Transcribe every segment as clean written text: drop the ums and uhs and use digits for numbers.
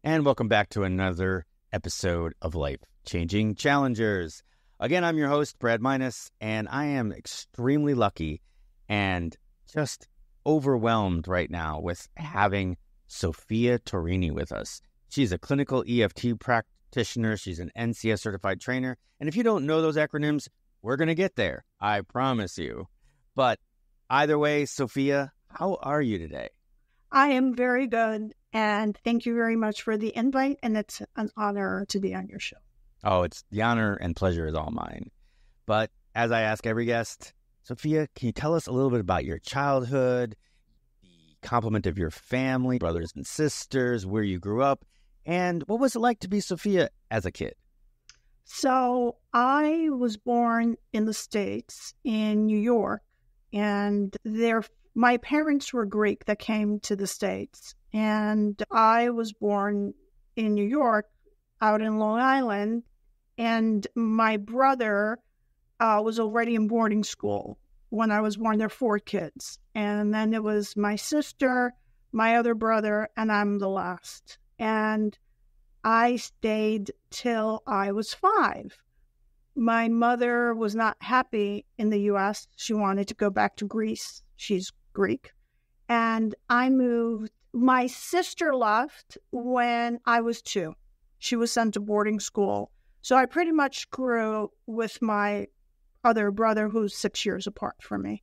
and welcome back to another episode of Life Changing Challengers. Again, I'm your host, Brad Minus, and I am extremely lucky and just overwhelmed right now with having Sophia Torrini with us. She's a clinical EFT practitioner. She's an NCS certified trainer. And if you don't know those acronyms, we're going to get there. I promise you. But either way, Sophia, how are you today? I am very good, and thank you very much for the invite, and it's an honor to be on your show. Oh, it's the honor and pleasure is all mine. But as I ask every guest, Sophia, can you tell us a little bit about your childhood, the complement of your family, brothers and sisters, where you grew up, and what was it like to be Sophia as a kid? So I was born in the States, in New York, and my parents were Greek that came to the States, and I was born in New York, out in Long Island, and my brother was already in boarding school when I was born. There were 4 kids, and then it was my sister, my other brother, and I'm the last. And I stayed till I was 5. My mother was not happy in the U.S. She wanted to go back to Greece. She's Greek. And I moved. My sister left when I was 2. She was sent to boarding school. So I pretty much grew with my other brother, who's 6 years apart from me.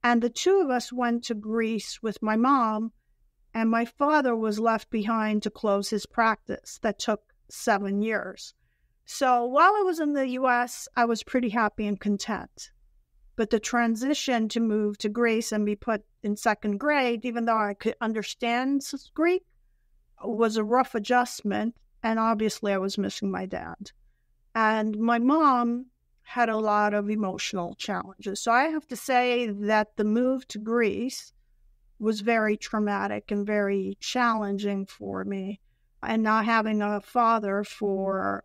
And the 2 of us went to Greece with my mom, and my father was left behind to close his practice. That took 7 years. So while I was in the U.S., I was pretty happy and content. But the transition to move to Greece and be put in 2nd grade, even though I could understand Greek, was a rough adjustment. And obviously I was missing my dad. And my mom had a lot of emotional challenges. So I have to say that the move to Greece was very traumatic and very challenging for me. And not having a father for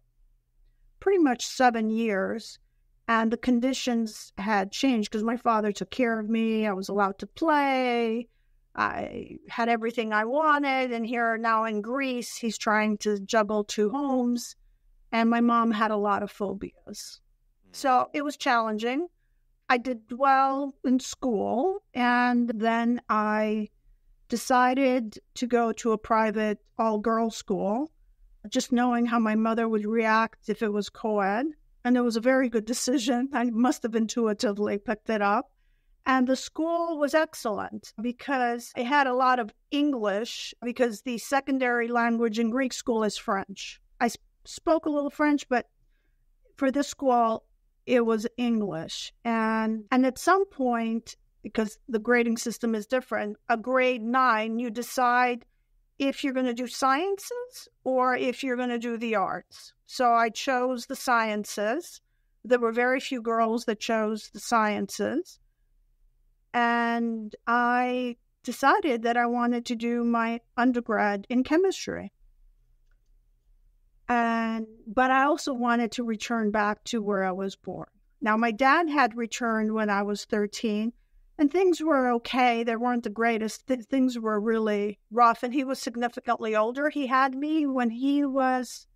pretty much 7 years. And the conditions had changed because my father took care of me. I was allowed to play. I had everything I wanted. And here now in Greece, he's trying to juggle 2 homes. And my mom had a lot of phobias. So it was challenging. I did well in school. And then I decided to go to a private all-girls school, just knowing how my mother would react if it was co-ed. And it was a very good decision. I must have intuitively picked it up. And the school was excellent because it had a lot of English, because the secondary language in Greek school is French. I spoke a little French, but for this school, it was English. And at some point, because the grading system is different, a grade 9, you decide if you're going to do sciences or if you're going to do the arts. So I chose the sciences. There were very few girls that chose the sciences. And I decided that I wanted to do my undergrad in chemistry. But I also wanted to return back to where I was born. Now, my dad had returned when I was 13, and things were okay. They weren't the greatest. Things were really rough, and he was significantly older. He had me when he was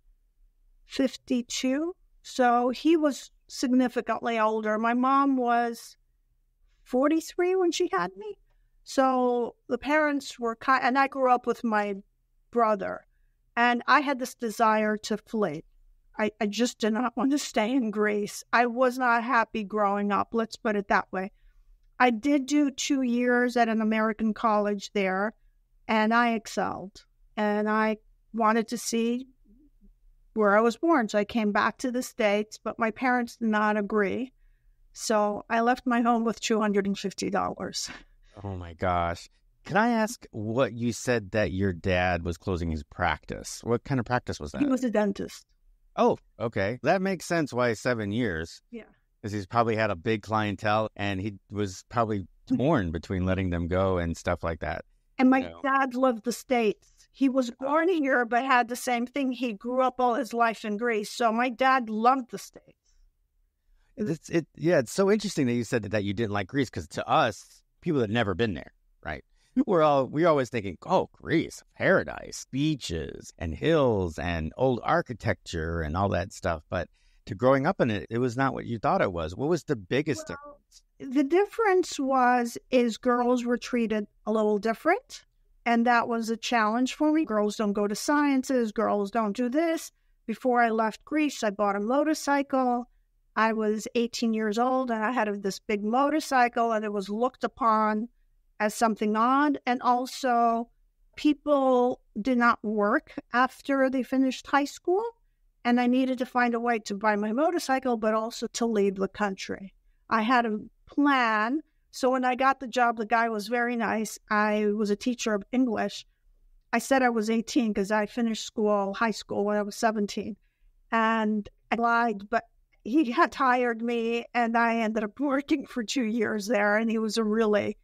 52, so he was significantly older. My mom was 43 when she had me. So the parents were and I grew up with my brother, and I had this desire to flee. I just did not want to stay in Greece. I was not happy growing up, let's put it that way. I did do 2 years at an American college there, and I excelled. And I wanted to see where I was born. So I came back to the States, but my parents did not agree. So I left my home with $250. Oh, my gosh. Can I ask what you said that your dad was closing his practice? What kind of practice was that? He was a dentist. Oh, okay. That makes sense why 7 years. Yeah. Because he's probably had a big clientele, and he was probably torn between letting them go and stuff like that. And my dad loved the States. He was born here, but had the same thing. He grew up all his life in Greece. So my dad loved the States. It's so interesting that you said that you didn't like Greece, because to us, people had never been there, right? we're always thinking, oh, Greece, paradise, beaches and hills and old architecture and all that stuff. But to growing up in it, it was not what you thought it was. What was the biggest difference? The difference is girls were treated a little different. And that was a challenge for me. Girls don't go to sciences. Girls don't do this. Before I left Greece, I bought a motorcycle. I was 18 years old and I had this big motorcycle, and it was looked upon as something odd. And also, people did not work after they finished high school. And I needed to find a way to buy my motorcycle, but also to leave the country. I had a plan. So when I got the job, the guy was very nice. I was a teacher of English. I said I was 18 because I finished high school when I was 17. And I lied, but he had hired me, and I ended up working for 2 years there. And he was a really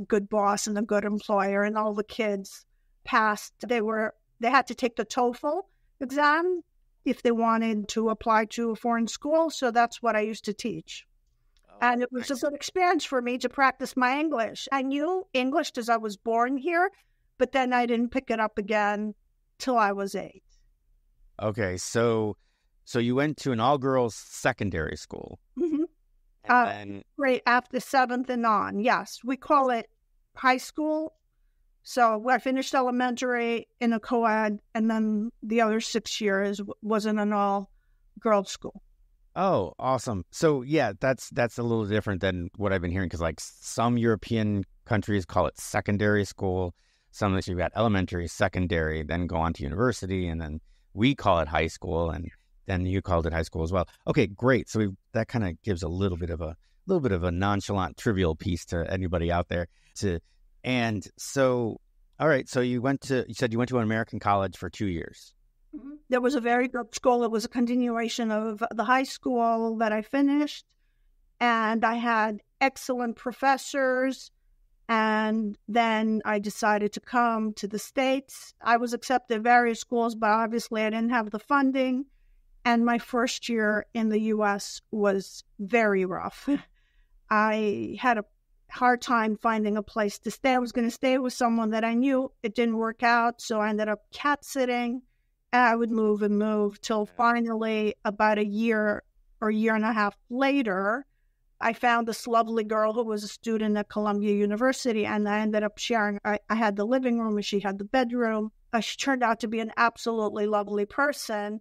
good boss and a good employer. And all the kids passed. They had to take the TOEFL exam if they wanted to apply to a foreign school. So that's what I used to teach. And it was a good experience for me to practice my English. I knew English because I was born here, but then I didn't pick it up again till I was 8. Okay, so you went to an all-girls secondary school. Mm-hmm. And then... Right after 7th and on, yes. We call it high school. So I finished elementary in a co-ed, and then the other 6 years was in an all-girls school. Oh, awesome. So, yeah, that's a little different than what I've been hearing, because like some European countries call it secondary school. Some that you've got elementary, secondary, then go on to university, and then we call it high school, and then you called it high school as well. Okay, great. So that kind of gives a little bit of a nonchalant, trivial piece to anybody out there. And so, all right. So you said you went to an American college for 2 years. There was a very good school. It was a continuation of the high school that I finished. And I had excellent professors. And then I decided to come to the States. I was accepted at various schools, but obviously I didn't have the funding. And my first year in the U.S. was very rough. I had a hard time finding a place to stay. I was going to stay with someone that I knew. It didn't work out. So I ended up cat sitting. I would move till finally about a year or year and a half later, I found this lovely girl who was a student at Columbia University, and I ended up sharing. I had the living room and she had the bedroom. She turned out to be an absolutely lovely person.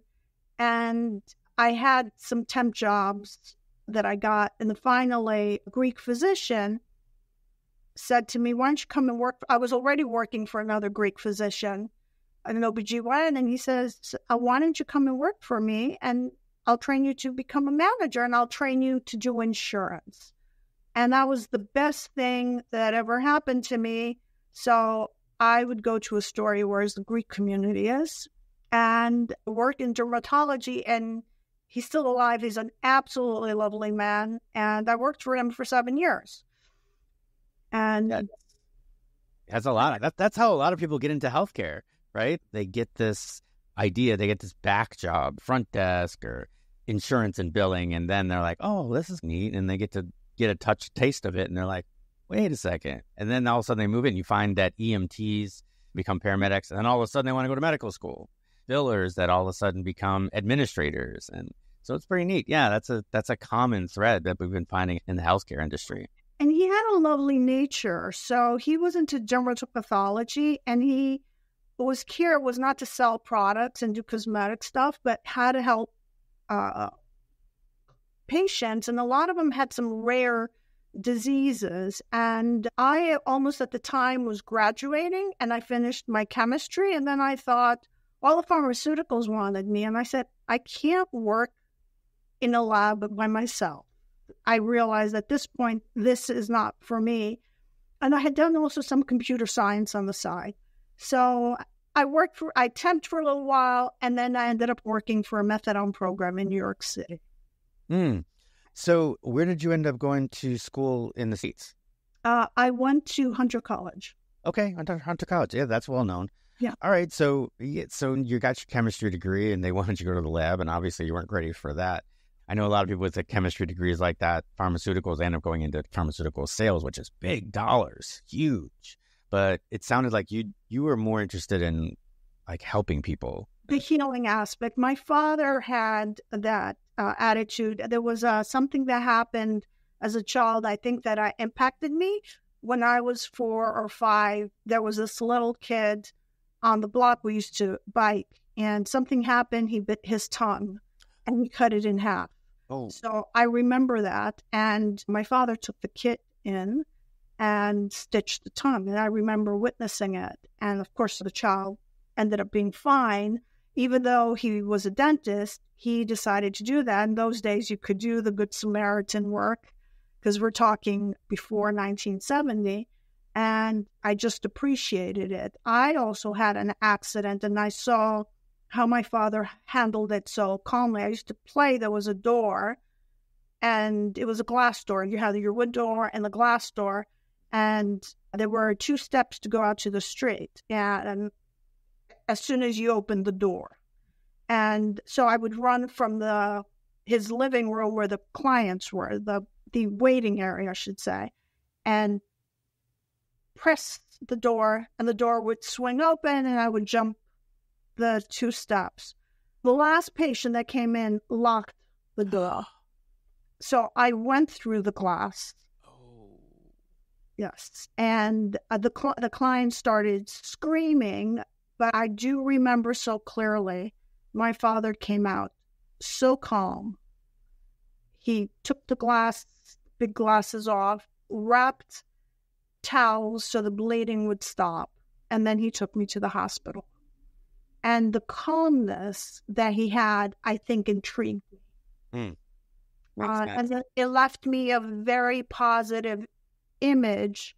And I had some temp jobs that I got, and then finally a Greek physician said to me, why don't you come and work? I was already working for another Greek physician, an OBGYN, and he says, why don't you come and work for me, and I'll train you to become a manager, and I'll train you to do insurance. And that was the best thing that ever happened to me. So I would go to Astoria, where the Greek community is, and work in dermatology, and he's still alive. He's an absolutely lovely man, and I worked for him for 7 years. And that's a lot. That's how a lot of people get into healthcare, right? They get this idea, they get this back job, front desk or insurance and billing, and then they're like, oh, this is neat, and they get to get a taste of it, and they're like, wait a second. And then all of a sudden they move in. You find that EMTs become paramedics, and then all of a sudden they want to go to medical school. Billers that all of a sudden become administrators. And so it's pretty neat. Yeah, that's a common thread that we've been finding in the healthcare industry. And he had a lovely nature. So he was into dermatopathology, and he was here was not to sell products and do cosmetic stuff, but how to help patients. And a lot of them had some rare diseases. And I almost at the time was graduating, and I finished my chemistry. And then I thought, all the pharmaceuticals wanted me. And I said, I can't work in a lab by myself. I realized at this point, this is not for me. And I had done also some computer science on the side. So I temped for a little while, and then I ended up working for a methadone program in New York City. So where did you end up going to school in the States? I went to Hunter College. Okay, Hunter College. Yeah, that's well known. Yeah. All right. So you got your chemistry degree, and they wanted you to go to the lab, and obviously you weren't ready for that. I know a lot of people with the chemistry degrees like that, pharmaceuticals, end up going into pharmaceutical sales, which is big dollars, huge. but it sounded like you were more interested in like helping people. The healing aspect. My father had that attitude. There was something that happened as a child, I think, that impacted me. When I was 4 or 5, there was this little kid on the block we used to bike, and something happened. He bit his tongue, and he cut it in half. Oh. So I remember that, and my father took the kit in and stitched the tongue, and I remember witnessing it. And of course, the child ended up being fine. Even though he was a dentist, he decided to do that. In those days, you could do the Good Samaritan work, because we're talking before 1970, and I just appreciated it. I also had an accident, and I saw how my father handled it so calmly. I used to play. There was a door, and it was a glass door. You had your wood door and the glass door, and there were 2 steps to go out to the street. And as soon as you opened the door. And so I would run from his living room where the clients were, the waiting area, I should say, and press the door, and the door would swing open, and I would jump the 2 steps. The last patient that came in locked the door. So I went through the glass. Oh. Yes. And the client started screaming, but I do remember so clearly, my father came out so calm. He took the big glasses off, wrapped towels so the bleeding would stop, and then he took me to the hospital. And the calmness that he had, I think, intrigued me. And it left me a very positive image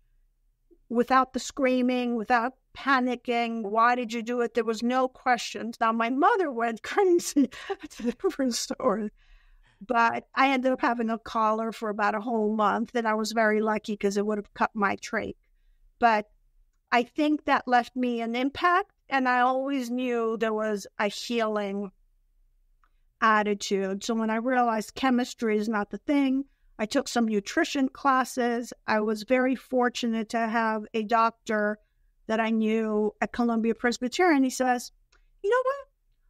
without the screaming, without panicking. Why did you do it? There was no questions. Now, my mother went crazy. That's a different story. But I ended up having a collar for about a whole month, and I was very lucky because it would have cut my trach. But I think that left me an impact, and I always knew there was a healing attitude. So when I realized chemistry is not the thing, I took some nutrition classes. I was very fortunate to have a doctor that I knew at Columbia Presbyterian. He says, you know what?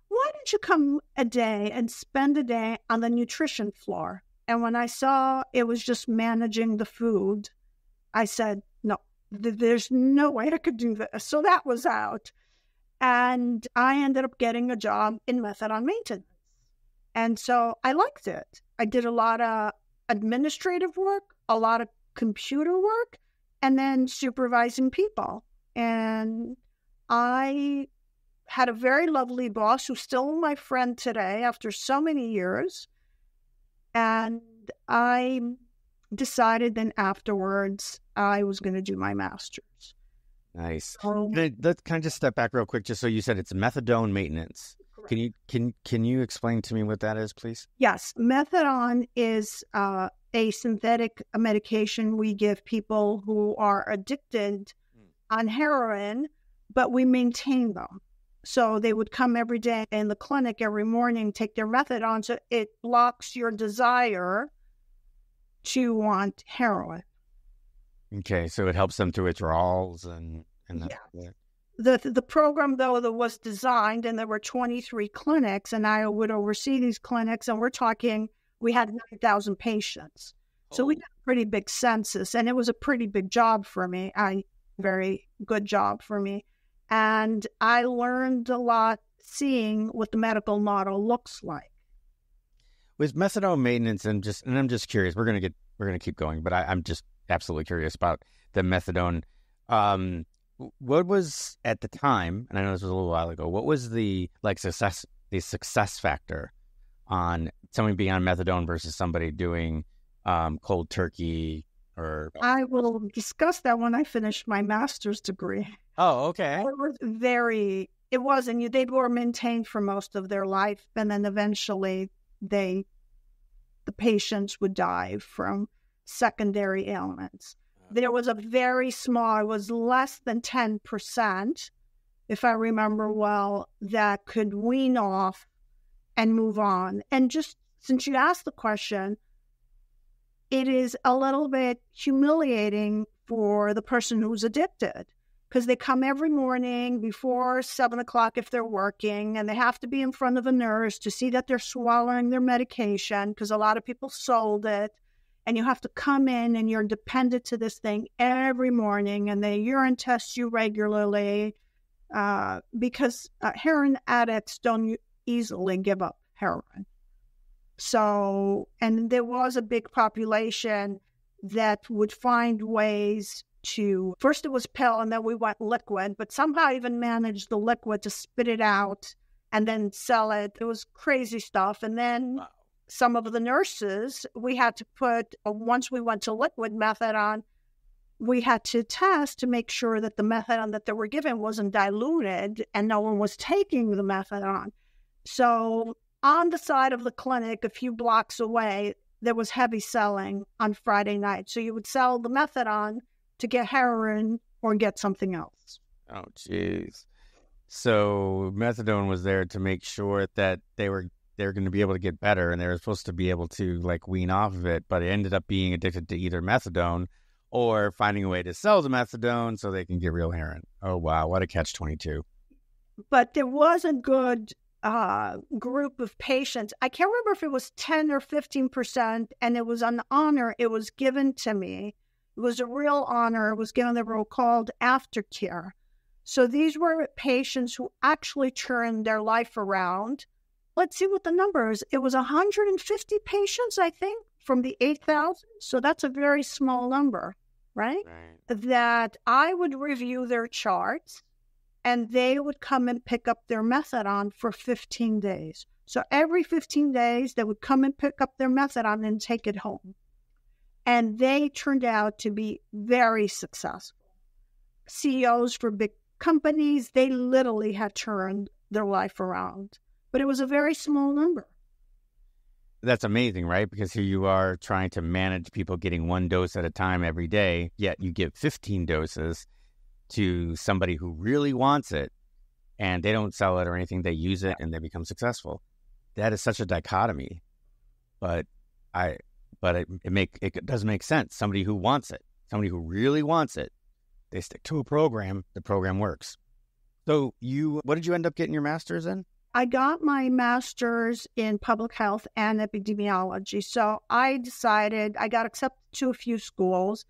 Why don't you come a day and spend a day on the nutrition floor? And when I saw it was just managing the food, I said, no, there's no way I could do this. So that was out. And I ended up getting a job in methadone maintenance. And so I liked it. I did a lot of administrative work, a lot of computer work, and then supervising people. And I had a very lovely boss who's still my friend today after so many years. And I decided then afterwards I was going to do my master's. Nice. Let's kind of just step back real quick. Just so you said it's methadone maintenance. Correct. Can you explain to me what that is, please? Yes. Methadone is a synthetic medication we give people who are addicted on heroin, but we maintain them. So they would come every day in the clinic every morning, take their methadone, so it blocks your desire to want heroin. Okay, so it helps them through withdrawals and that. Yeah. The program, though, that was designed, and there were 23 clinics, and I would oversee these clinics, and we're talking, we had 9,000 patients. So we had a pretty big census, and it was a pretty big job for me, very good job for me. And I learned a lot seeing what the medical model looks like. With methadone maintenance, and I'm just curious, we're gonna keep going, but I'm just absolutely curious about the methadone. What was at the time, and I know this was a little while ago, what was the success factor on someone being on methadone versus somebody doing cold turkey? Or I will discuss that when I finish my master's degree. Oh, okay. It wasn't, they were maintained for most of their life, and then eventually the patients would die from secondary ailments. There was a very small, it was less than 10%, if I remember well, that could wean off and move on. And just since you asked the question, it is a little bit humiliating for the person who's addicted, because they come every morning before 7 o'clock if they're working, and they have to be in front of a nurse to see that they're swallowing their medication, because a lot of people sold it. And you have to come in and you're dependent to this thing every morning, and they urine test you regularly because heroin addicts don't easily give up heroin. So, and there was a big population that would find ways to, first it was pill and then we went liquid, but somehow even managed the liquid to spit it out and then sell it. It was crazy stuff. And then some of the nurses, we had to put, once we went to liquid methadone, we had to test to make sure that the methadone that they were given wasn't diluted and no one was taking the methadone. So on the side of the clinic, a few blocks away, there was heavy selling on Friday night. So you would sell the methadone to get heroin or get something else. Oh, geez. So methadone was there to make sure that they're going to be able to get better, and they were supposed to be able to like wean off of it, but it ended up being addicted to either methadone or finding a way to sell the methadone so they can get real heroin. Oh, wow. What a catch-22. But there was a good group of patients. I can't remember if it was 10 or 15%, and it was an honor. It was given to me. It was a real honor. It was given. They were called aftercare. So these were patients who actually turned their life around. Let's see what the number is. It was 150 patients, I think, from the 8,000. So that's a very small number, right? That I would review their charts, and they would come and pick up their methadone for 15 days. So every 15 days, they would come and pick up their methadone and take it home. And they turned out to be very successful. CEOs for big companies, they literally had turned their life around. But it was a very small number. That's amazing, right? Because here you are trying to manage people getting one dose at a time every day, yet you give 15 doses to somebody who really wants it, and they don't sell it or anything. They use it and they become successful. That is such a dichotomy, but it does make sense. Somebody who wants it, somebody who really wants it, they stick to a program. The program works. So what did you end up getting your master's in? I got my master's in public health and epidemiology. So I decided, I got accepted to a few schools,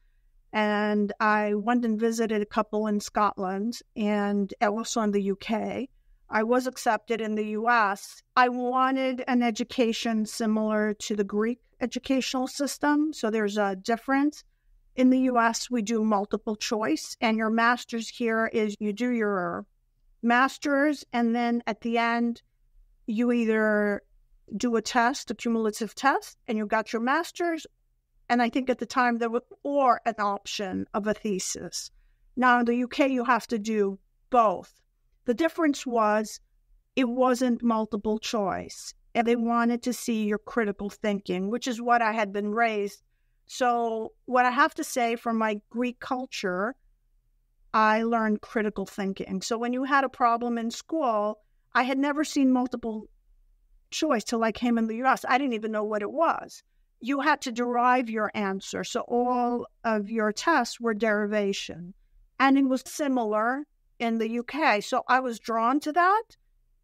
and I went and visited a couple in Scotland and also in the UK. I was accepted in the US. I wanted an education similar to the Greek educational system. So there's a difference. In the US, we do multiple choice, and your master's here is you do your master's, and then at the end, you either do a test, a cumulative test, and you got your master's. And I think at the time there was or an option of a thesis. Now in the UK, you have to do both. The difference was it wasn't multiple choice, and they wanted to see your critical thinking, which is what I had been raised. So what I have to say from my Greek culture, I learned critical thinking. So when you had a problem in school, I had never seen multiple choice till I came in the US. I didn't even know what it was. You had to derive your answer. So all of your tests were derivation. And it was similar in the UK. So I was drawn to that,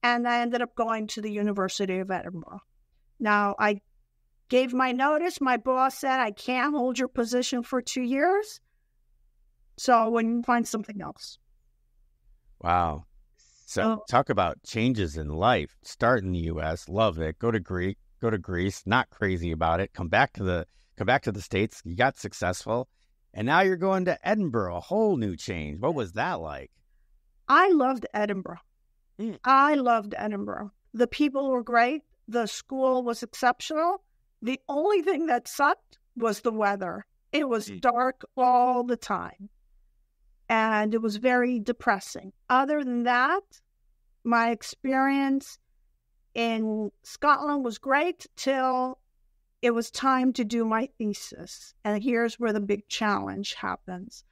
and I ended up going to the University of Edinburgh. Now, I gave my notice. My boss said, I can't hold your position for 2 years. So when you find something else. Wow. So talk about changes in life. Start in the U.S., love it. Go to Greece, not crazy about it. Come back to the States. You got successful, and now you're going to Edinburgh. A whole new change. What was that like? I loved Edinburgh. I loved Edinburgh. The people were great. The school was exceptional. The only thing that sucked was the weather. It was dark all the time. And it was very depressing. Other than that, my experience in Scotland was great till it was time to do my thesis. And here's where the big challenge happens.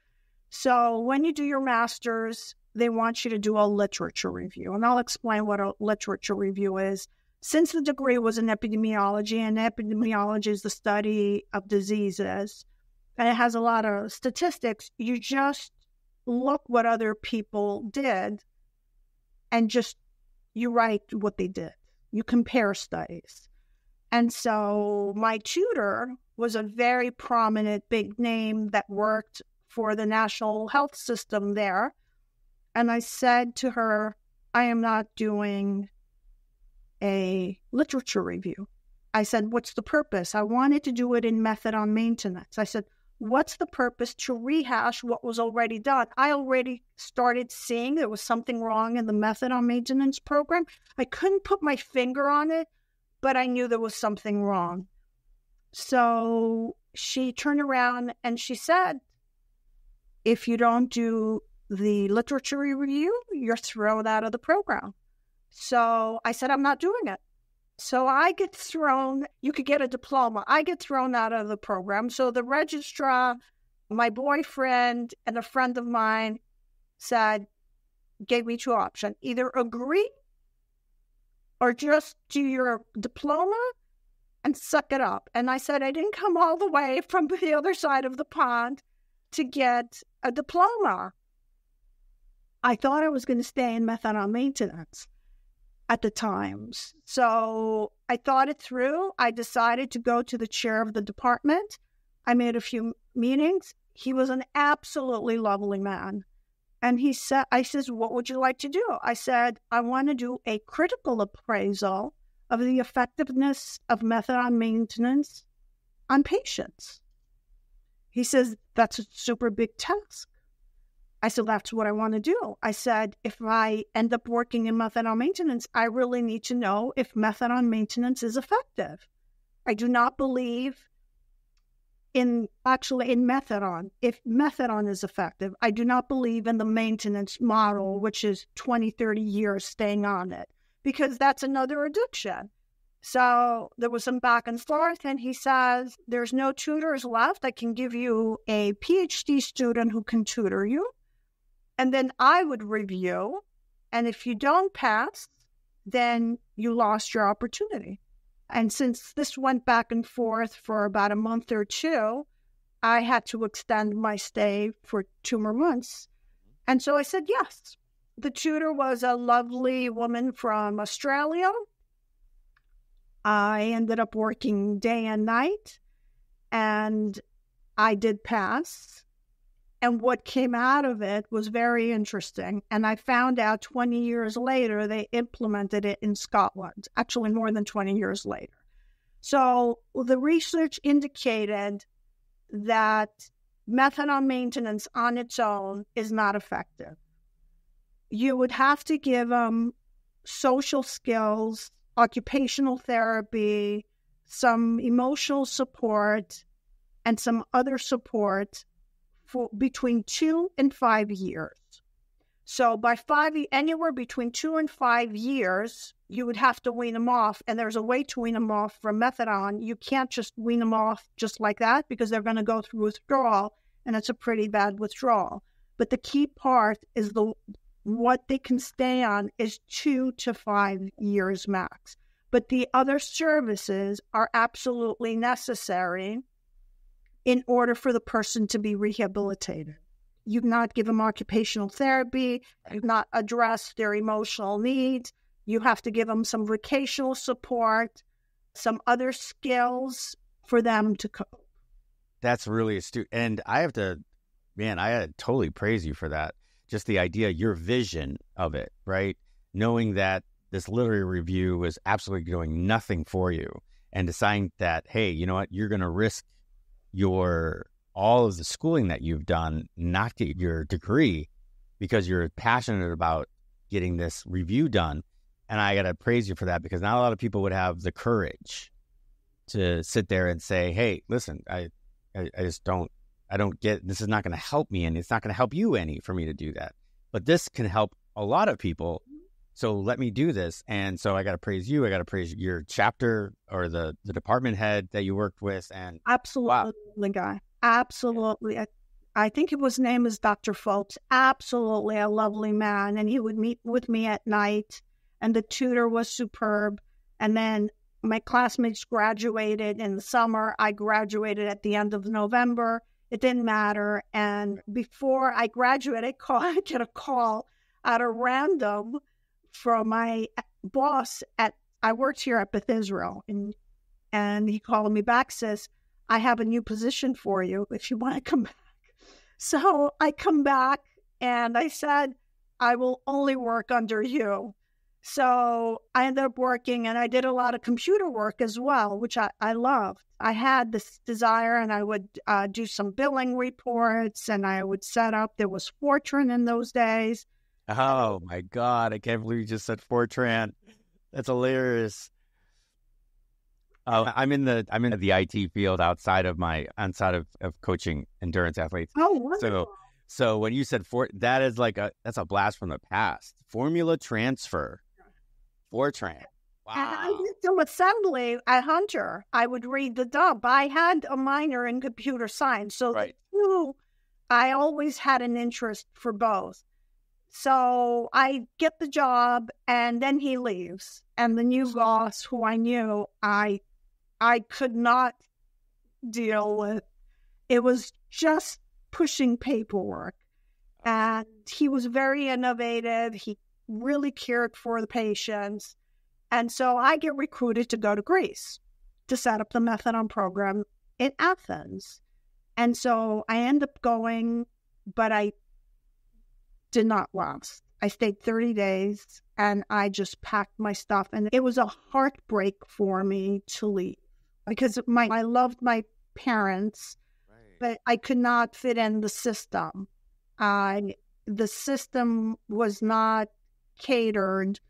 So when you do your master's, they want you to do a literature review. And I'll explain what a literature review is. Since the degree was in epidemiology, and epidemiology is the study of diseases, and it has a lot of statistics, you just look what other people did and just you write what they did. You compare studies. And so my tutor was a very prominent big name that worked for the national health system there. And I said to her, I am not doing a literature review. I said, what's the purpose? I wanted to do it in methadone maintenance. I said, what's the purpose to rehash what was already done? I already started seeing there was something wrong in the methadone maintenance program. I couldn't put my finger on it, but I knew there was something wrong. So she turned around and she said, if you don't do the literature review, you're thrown out of the program. So I said, I'm not doing it. So I get thrown, you could get a diploma. I get thrown out of the program. So the registrar, my boyfriend, and a friend of mine gave me two options. Either agree or just do your diploma and suck it up. And I said, I didn't come all the way from the other side of the pond to get a diploma. I thought I was going to stay in methadone maintenance at the times. So I thought it through. I decided to go to the chair of the department. I made a few meetings. He was an absolutely lovely man. And I says, what would you like to do? I said, I want to do a critical appraisal of the effectiveness of methadone maintenance on patients. He says, that's a super big task. I said, that's what I want to do. I said, if I end up working in methadone maintenance, I really need to know if methadone maintenance is effective. I do not believe in methadone. If methadone is effective, I do not believe in the maintenance model, which is 20, 30 years staying on it, because that's another addiction. So there was some back and forth, and he says, there's no tutors left. I can give you a PhD student who can tutor you. And then I would review, and if you don't pass, then you lost your opportunity. And since this went back and forth for about a month or two, I had to extend my stay for 2 more months. And so I said yes. The tutor was a lovely woman from Australia. I ended up working day and night, and I did pass. And what came out of it was very interesting. And I found out 20 years later, they implemented it in Scotland, actually more than 20 years later. So the research indicated that methadone maintenance on its own is not effective. You would have to give them social skills, occupational therapy, some emotional support, and some other support for between 2 and 5 years. So by anywhere between 2 and 5 years, you would have to wean them off. And there's a way to wean them off from methadone. You can't just wean them off just like that, because they're going to go through withdrawal, and it's a pretty bad withdrawal. But the key part is what they can stay on is 2 to 5 years max. But the other services are absolutely necessary in order for the person to be rehabilitated. You not give them occupational therapy, you not address their emotional needs. You have to give them some vocational support, some other skills for them to cope. That's really astute. And I had to totally praise you for that. Just the idea, your vision of it, right? Knowing that this literary review was absolutely doing nothing for you, and deciding that, hey, you know what, you're going to risk all of the schooling that you've done, not get your degree, because you're passionate about getting this review done. And I got to praise you for that, because not a lot of people would have the courage to sit there and say, hey, listen, I don't get, this is not going to help me, and it's not going to help you any for me to do that. But this can help a lot of people. So let me do this. And so I got to praise you. I got to praise your chapter or the department head that you worked with. And absolutely, wow. Guy. Absolutely. I think his name is Dr. Phelps. Absolutely a lovely man. And he would meet with me at night, and the tutor was superb. And then my classmates graduated in the summer. I graduated at the end of November. It didn't matter. And before I graduated, I get a call out of random from my boss I worked here at Beth Israel, and he called me back, says, I have a new position for you if you want to come back. So I come back and I said, I will only work under you. So I ended up working, and I did a lot of computer work as well, which I loved. I had this desire, and I would do some billing reports, and I would set up. There was Fortran in those days. Oh my God! I can't believe you just said Fortran. That's hilarious. I'm in the IT field outside of coaching endurance athletes. Oh, wonderful. So when you said that is that's a blast from the past. Formula transfer. Fortran. Wow. And I did some assembly at Hunter. I would read the dump. I had a minor in computer science. So right. I always had an interest for both. So I get the job, and then he leaves. And the new boss, who I knew, I could not deal with. It was just pushing paperwork. And he was very innovative. He really cared for the patients. And so I get recruited to go to Greece to set up the methadone program in Athens. And so I end up going, but I did not last. I stayed 30 days, and I just packed my stuff. And it was a heartbreak for me to leave because I loved my parents, right, but I could not fit in the system. The system was not catered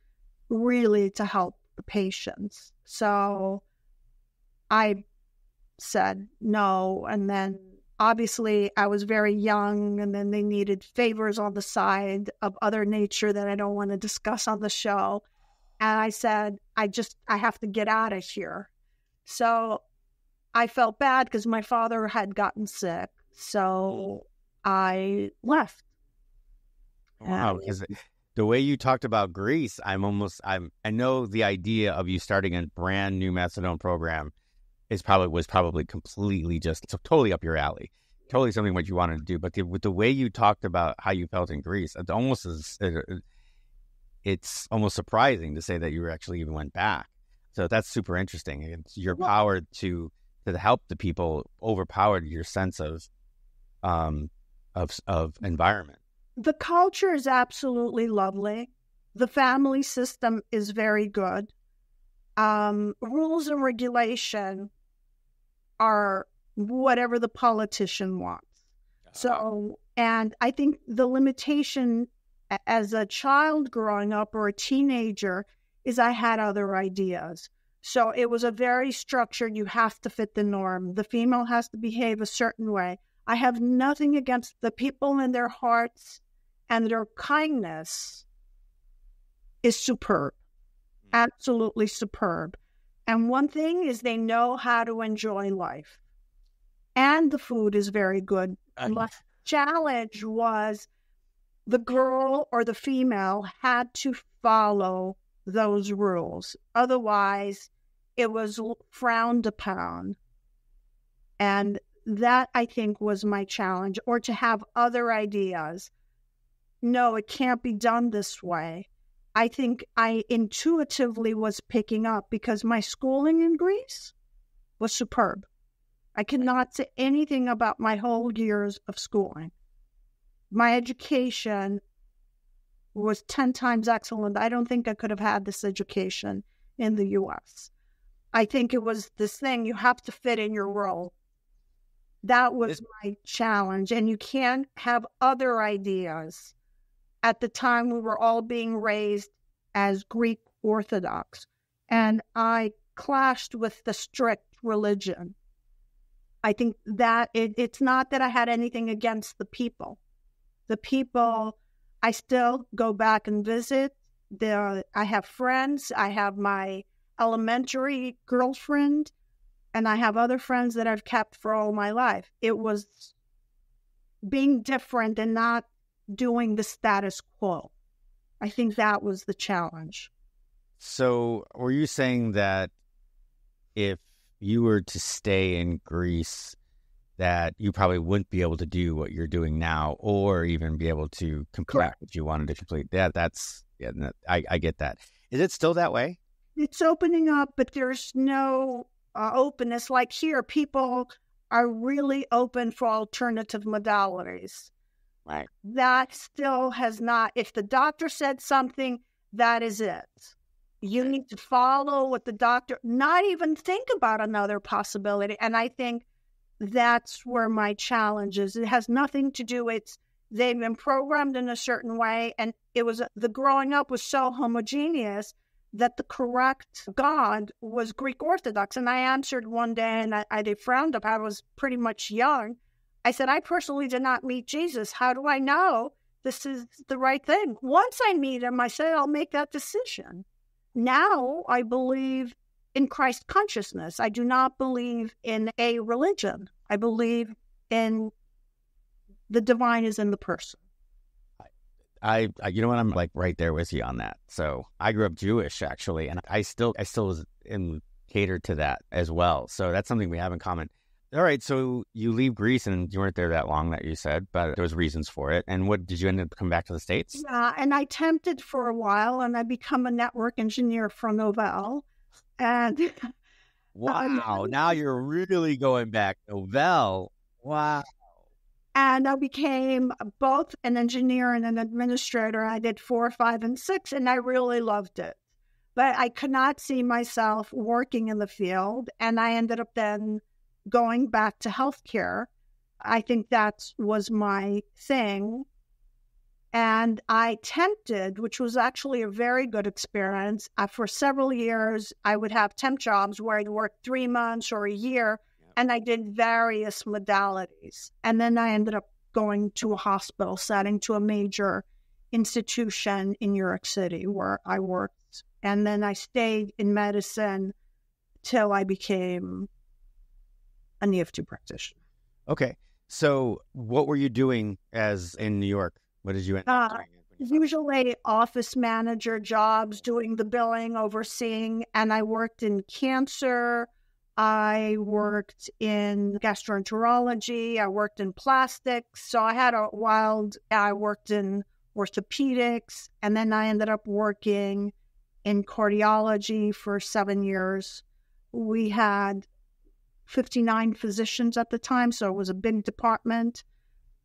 really to help the patients. So I said no. And then obviously I was very young, and then they needed favors on the side of other nature that I don't want to discuss on the show. And I said, I have to get out of here. So I felt bad because my father had gotten sick. So I left. Wow, because the way you talked about Greece, I know the idea of you starting a brand new methadone program was probably completely just totally up your alley, totally something what you wanted to do. But with the way you talked about how you felt in Greece, it's almost surprising to say that you actually even went back. So that's super interesting. It's your power to help the people overpowered your sense of environment. The culture is absolutely lovely. The family system is very good. Rules and regulation are whatever the politician wants. So, and I think the limitation as a child growing up or a teenager is I had other ideas. So it was a very structured, you have to fit the norm. The female has to behave a certain way. I have nothing against the people in their hearts, and their kindness is superb, absolutely superb. And one thing is they know how to enjoy life. And the food is very good. My challenge was the girl or the female had to follow those rules. Otherwise, it was frowned upon. And that, I think, was my challenge, or to have other ideas. No, it can't be done this way. I think I intuitively was picking up because my schooling in Greece was superb. I cannot say anything about my whole years of schooling. My education was 10 times excellent. I don't think I could have had this education in the U.S. I think it was this thing, you have to fit in your role. That was my challenge. And you can't have other ideas. At the time, we were all being raised as Greek Orthodox, and I clashed with the strict religion. I think that it's not that I had anything against the people. The people, I still go back and visit. I have friends. I have my elementary girlfriend, and I have other friends that I've kept for all my life. It was being different and not doing the status quo. I think that was the challenge. So were you saying that if you were to stay in Greece, that you probably wouldn't be able to do what you're doing now, or even be able to complete Correct. what you wanted to complete. I get that. Is it still that way? It's opening up, but there's no openness. Like here, people are really open for alternative modalities. Right. That still has not, if the doctor said something, that is it. You need to follow what the doctor, not even think about another possibility. And I think that's where my challenge is. It has nothing to do with, they've been programmed in a certain way. And the growing up was so homogeneous that the correct God was Greek Orthodox. And I answered one day, and they frowned up. I was pretty much young. I said, I personally did not meet Jesus. How do I know this is the right thing? Once I meet him, I say, I'll make that decision. Now I believe in Christ consciousness. I do not believe in a religion. I believe in the divine is in the person. I you know what, I'm like right there with you on that. So I grew up Jewish actually, and I still was catered to that as well. So that's something we have in common. All right, so you leave Greece, and you weren't there that long, that you said, but there was reasons for it. And what did you end up come back to the States? Yeah, and I tempted for a while, and I become a network engineer for Novell. And wow, now you're really going back. Novell, wow. And I became both an engineer and an administrator. I did 4, 5, and 6, and I really loved it. But I could not see myself working in the field, and I ended up then going back to healthcare. I think that was my thing. And I tempted, which was actually a very good experience. For several years, I would have temp jobs where I'd work 3 months or a year, and I did various modalities. And then I ended up going to a hospital setting, to a major institution in New York City where I worked. And then I stayed in medicine till I became an EFT practitioner. Okay. So what were you doing as in New York? What did you end up doing? Usually office manager jobs, doing the billing, overseeing, and I worked in cancer. I worked in gastroenterology. I worked in plastics. So I worked in orthopedics, and then I ended up working in cardiology for 7 years. We had 59 physicians at the time, so it was a big department.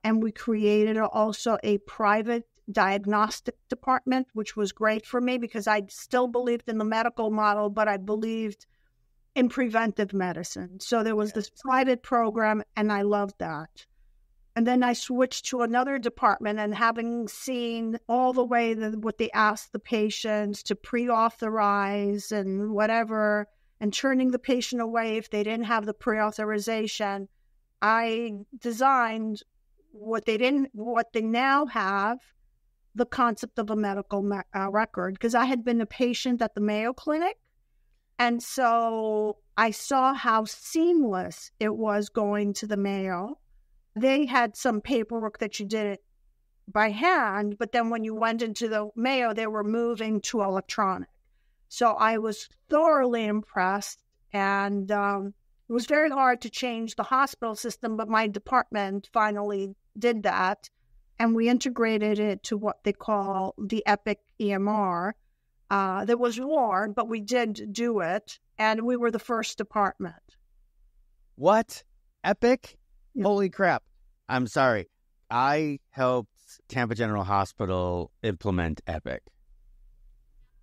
And we created also a private diagnostic department, which was great for me because I still believed in the medical model, but I believed in preventive medicine. So there was this private program, and I loved that. And then I switched to another department, and having seen all the way what they asked the patients to pre-authorize and whatever, and turning the patient away if they didn't have the pre-authorization, I designed what they now have, the concept of a medical record, because I had been a patient at the Mayo Clinic. And so I saw how seamless it was going to the Mayo. They had some paperwork that you did it by hand, but then when you went into the Mayo, they were moving to electronic. So I was thoroughly impressed, and it was very hard to change the hospital system, but my department finally did that, and we integrated it to what they call the Epic EMR. There was more, but we did do it, and we were the first department. What? Epic? Yeah. Holy crap. I'm sorry. I helped Tampa General Hospital implement Epic.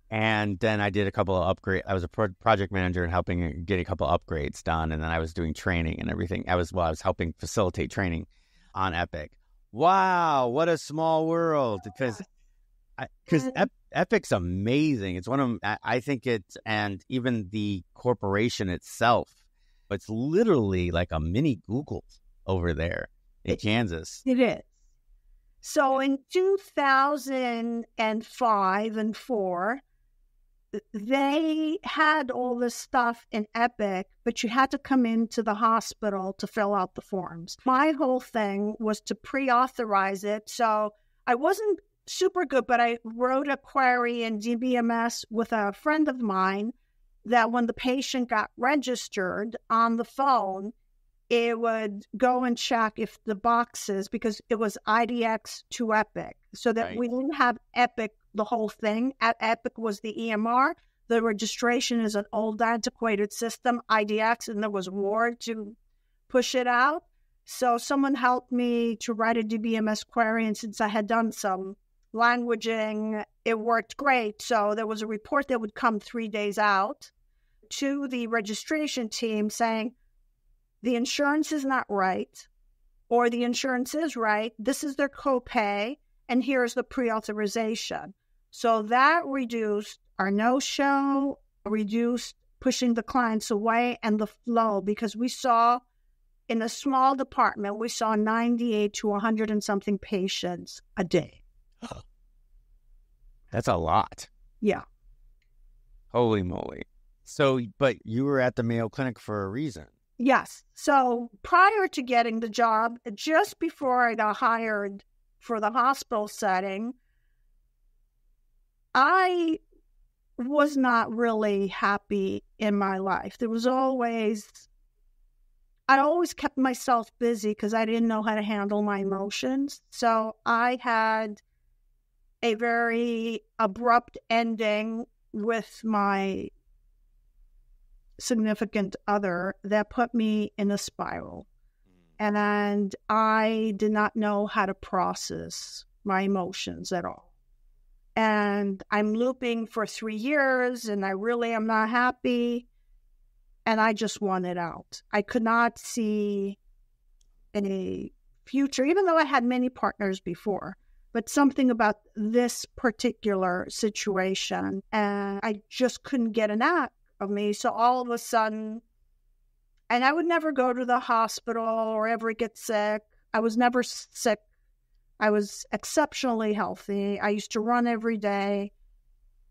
And then I did a couple of upgrades. I was a project manager and helping get a couple of upgrades done. And then I was doing training and everything. I was helping facilitate training on Epic. Wow, what a small world. Because Epic's amazing. It's one of them. I think and even the corporation itself, it's literally like a mini Google over there in Kansas. It is. So in 2005 and 4, they had all this stuff in Epic, but you had to come into the hospital to fill out the forms. My whole thing was to pre-authorize it. So I wasn't super good, but I wrote a query in DBMS with a friend of mine that when the patient got registered on the phone, it would go and check if the boxes, because it was IDX to Epic, so that we didn't have Epic, the whole thing. Epic was the EMR. The registration is an old, antiquated system, IDX, and there was war to push it out. So someone helped me to write a DBMS query, and since I had done some languaging, it worked great. So there was a report that would come 3 days out to the registration team saying, the insurance is not right, or the insurance is right, this is their copay, and here's the pre-authorization. So that reduced our no-show, reduced pushing the clients away, and the flow, because we saw in a small department, we saw 98 to 100 and something patients a day. That's a lot. Yeah. Holy moly. So, but you were at the Mayo Clinic for a reason. Yes. So prior to getting the job, just before I got hired for the hospital setting, I was not really happy in my life. I always kept myself busy because I didn't know how to handle my emotions. So I had a very abrupt ending with my significant other that put me in a spiral. And I did not know how to process my emotions at all. And I'm looping for 3 years, and I really am not happy. And I just wanted out. I could not see any future, even though I had many partners before. But something about this particular situation, and I just couldn't get an act of me. So all of a sudden, and I would never go to the hospital or ever get sick. I was never sick. I was exceptionally healthy. I used to run every day,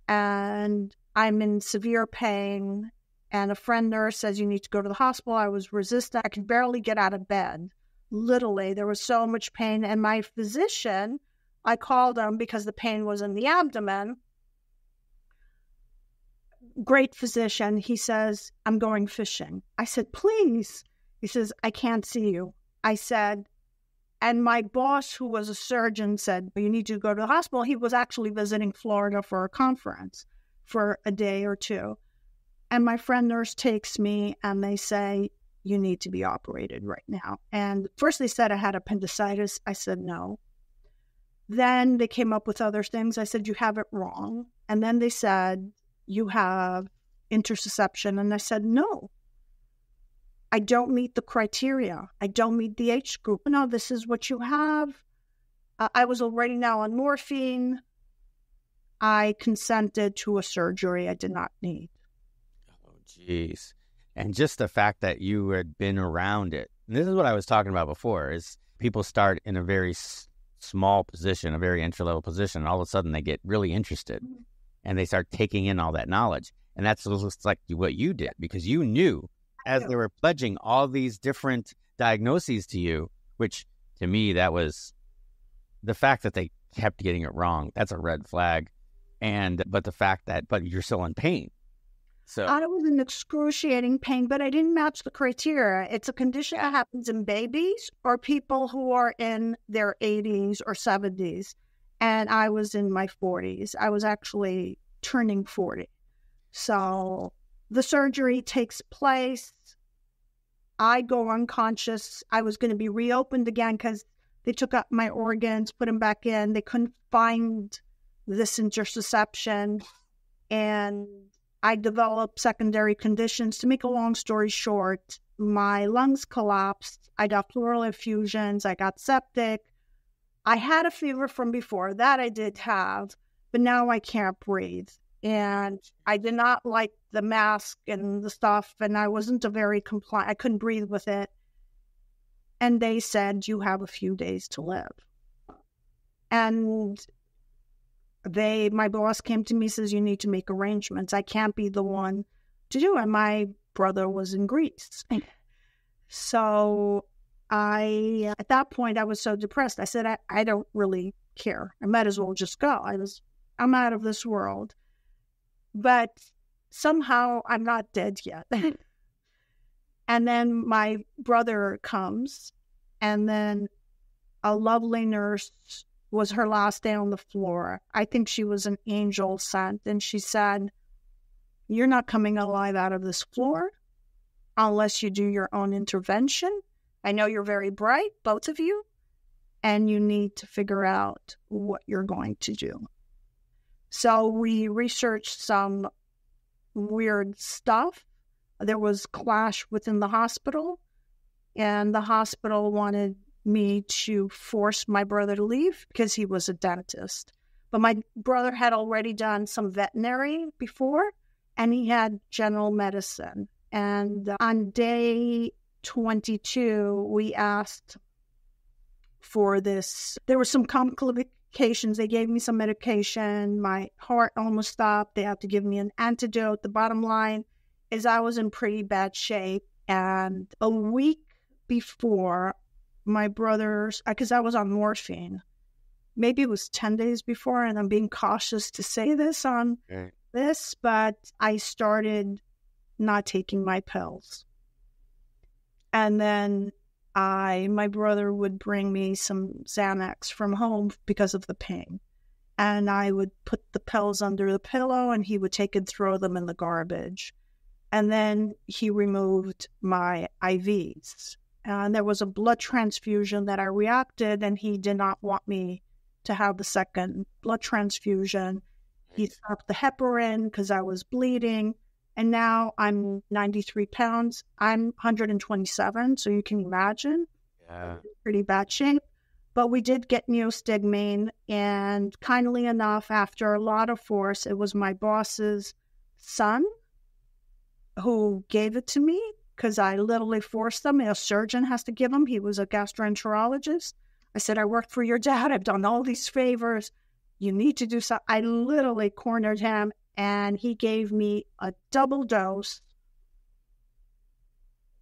and I'm in severe pain. And a friend nurse says, you need to go to the hospital. I was resistant. I could barely get out of bed. Literally, there was so much pain. And my physician, I called him because the pain was in the abdomen. Great physician. He says, I'm going fishing. I said, please. He says, I can't see you. I said, and my boss, who was a surgeon, said, you need to go to the hospital. He was actually visiting Florida for a conference for a day or two. And my friend nurse takes me and they say, you need to be operated right now. And first they said I had appendicitis. I said, no. Then they came up with other things. I said, you have it wrong. And then they said, you have interception. And I said, no, I don't meet the criteria. I don't meet the H group. No, this is what you have. I was already now on morphine. I consented to a surgery I did not need. Oh, geez. And just the fact that you had been around it. And this is what I was talking about before, is people start in a very small position, a very entry-level position, and all of a sudden they get really interested. Mm-hmm. And they start taking in all that knowledge. And that's just like what you did, because you knew as they were pledging all these different diagnoses to you, which to me, that was the fact that they kept getting it wrong. That's a red flag. But the fact that, but you're still in pain. So I was in excruciating pain, but I didn't match the criteria. It's a condition that happens in babies or people who are in their 80s or 70s. And I was in my 40s. I was actually turning 40. So the surgery takes place. I go unconscious. I was going to be reopened again because they took up my organs, put them back in. They couldn't find this interception. And I developed secondary conditions. To make a long story short, my lungs collapsed. I got pleural effusions. I got septic. I had a fever from before. That I did have, but now I can't breathe. And I did not like the mask and the stuff, and I wasn't a very compliant. I couldn't breathe with it. And they said, you have a few days to live. And my boss came to me, says, you need to make arrangements. I can't be the one to do it. My brother was in Greece. So at that point, I was so depressed. I said, I don't really care. I might as well just go. I'm out of this world. But somehow I'm not dead yet. And then my brother comes, and then a lovely nurse was her last day on the floor. I think she was an angel sent. And she said, "You're not coming alive out of this floor unless you do your own intervention. I know you're very bright, both of you, and you need to figure out what you're going to do." So we researched some weird stuff. There was clash within the hospital, and the hospital wanted me to force my brother to leave because he was a dentist. But my brother had already done some veterinary before, and he had general medicine. And on day 22, we asked for this. There were some complications. They gave me some medication. My heart almost stopped. They had to give me an antidote. The bottom line is I was in pretty bad shape. And a week before, my brother's, because I was on morphine, maybe it was 10 days before, and I'm being cautious to say this on this, but I started not taking my pills. And then my brother would bring me some Xanax from home because of the pain. And I would put the pills under the pillow, and he would take and throw them in the garbage. And then he removed my IVs. And there was a blood transfusion that I reacted, and he did not want me to have the second blood transfusion. He stopped the heparin because I was bleeding. And now I'm 93 pounds. I'm 127, so you can imagine. Yeah. Pretty bad shape. But we did get neostigmine, and kindly enough, after a lot of force, it was my boss's son who gave it to me because I literally forced them. A surgeon has to give them. He was a gastroenterologist. I said, "I worked for your dad. I've done all these favors. You need to do something." I literally cornered him, and he gave me a double dose.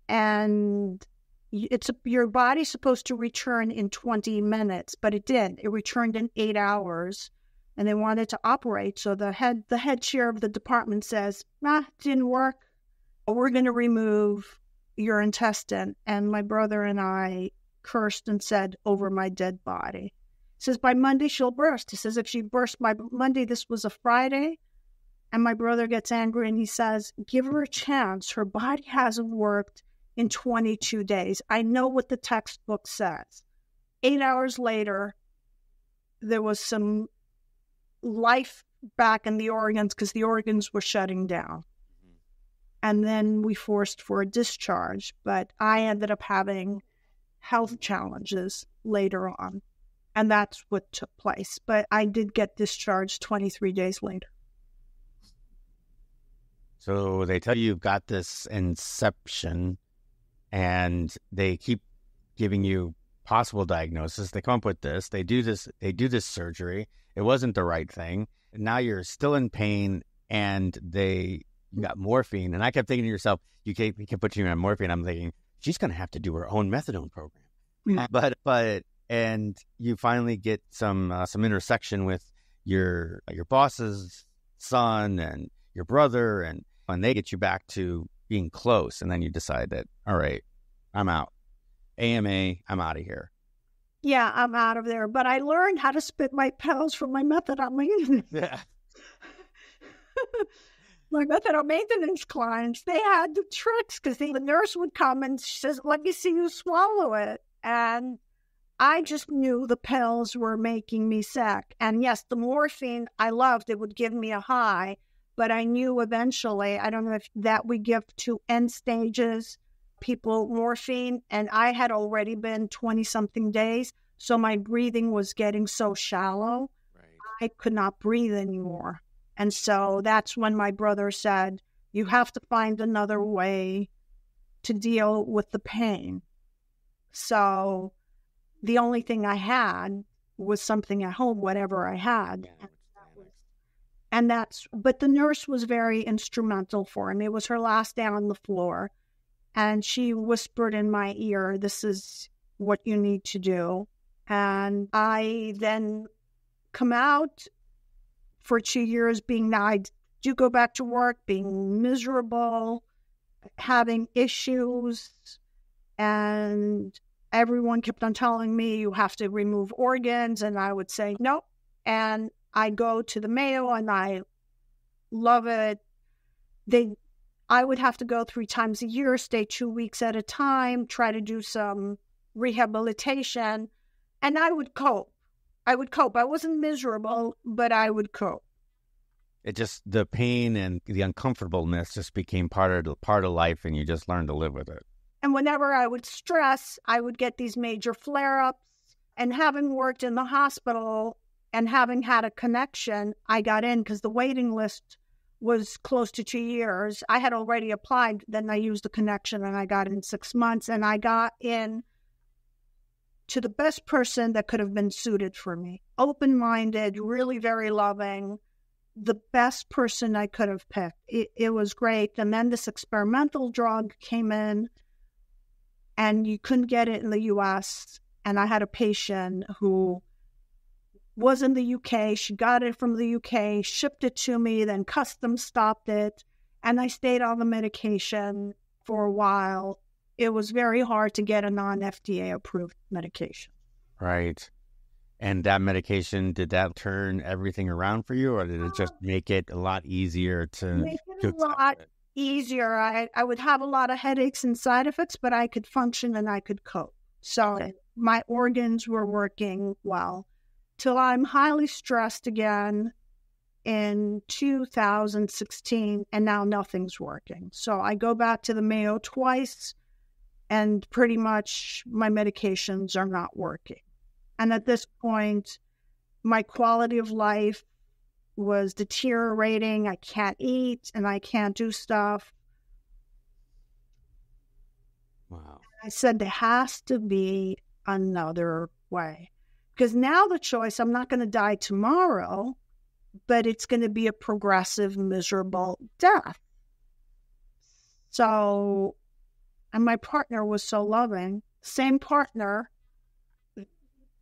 And your body's supposed to return in 20 minutes, but it didn't. It returned in 8 hours, and they wanted to operate. So the head chair of the department says, didn't work. We're going to remove your intestine. And my brother and I cursed and said, "Over my dead body." He says, "By Monday, she'll burst." He says, "If she burst by Monday," this was a Friday. And my brother gets angry, and he says, "Give her a chance. Her body hasn't worked in 22 days. I know what the textbook says." 8 hours later, there was some life back in the organs because the organs were shutting down. And then we forced for a discharge, but I ended up having health challenges later on. And that's what took place. But I did get discharged 23 days later. So they tell you you've got this inception, and they keep giving you possible diagnosis. They come up with this. They do this surgery. It wasn't the right thing. Now you're still in pain, and you got morphine. And I kept thinking to yourself, you can put you on morphine. I'm thinking, she's going to have to do her own methadone program. Yeah. And you finally get some intersection with your boss's son and your brother, and they get you back to being close. And then you decide that, all right, I'm out. AMA, I'm out of here. Yeah, I'm out of there. But I learned how to spit my pills from my methadone. Yeah. My methadone maintenance clients, they had the tricks because the nurse would come and she says, "Let me see you swallow it." And I just knew the pills were making me sick. And yes, the morphine I loved, it would give me a high, but I knew eventually, I don't know if that we give to end stages people morphine, and I had already been 20-something days, so my breathing was getting so shallow, I could not breathe anymore. And so that's when my brother said, "You have to find another way to deal with the pain." So the only thing I had was something at home, whatever I had. But the nurse was very instrumental for him. It was her last day on the floor. And she whispered in my ear, "This is what you need to do." And I then come out for 2 years I do go back to work, being miserable. having issues, and everyone kept on telling me you have to remove organs, and I would say no. And I go to the Mayo, and I love it. I would have to go 3 times a year, stay 2 weeks at a time, try to do some rehabilitation, and I would cope. I wasn't miserable, but I would cope. It just, the pain and the uncomfortableness just became part of life, and you just learned to live with it. And whenever I would stress, I would get these major flare-ups. And having worked in the hospital and having had a connection, I got in because the waiting list was close to 2 years. I had already applied. Then I used the connection, and I got in 6 months. And I got in to the best person that could have been suited for me. Open-minded, really very loving. The best person I could have picked. It was great. And then this experimental drug came in, and you couldn't get it in the U.S. And I had a patient who was in the UK. She got it from the UK, shipped it to me, then customs stopped it. And I stayed on the medication for a while. It was very hard to get a non-FDA approved medication. Right. And that medication, did that turn everything around for you, or did it just make it a lot easier to Make it a lot easier. I would have a lot of headaches and side effects, but I could function and I could cope. So my organs were working well till I'm highly stressed again in 2016, and now nothing's working. So I go back to the Mayo twice, and pretty much my medications are not working. And at this point, my quality of life was deteriorating. I can't eat and I can't do stuff. Wow. I said there has to be another way. Because now the choice, I'm not going to die tomorrow, but it's going to be a progressive, miserable death. So, and my partner was so loving. Same partner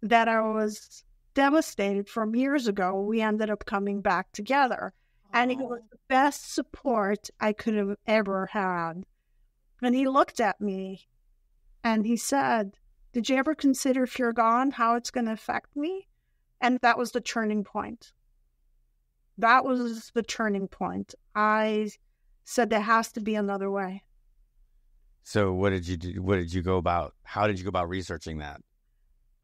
that I was devastated from years ago, we ended up coming back together. And it was the best support I could have ever had. And he looked at me and he said, "Did you ever consider if you're gone, how it's going to affect me?" And that was the turning point. That was the turning point. I said there has to be another way. So what did you do? How did you go about researching that?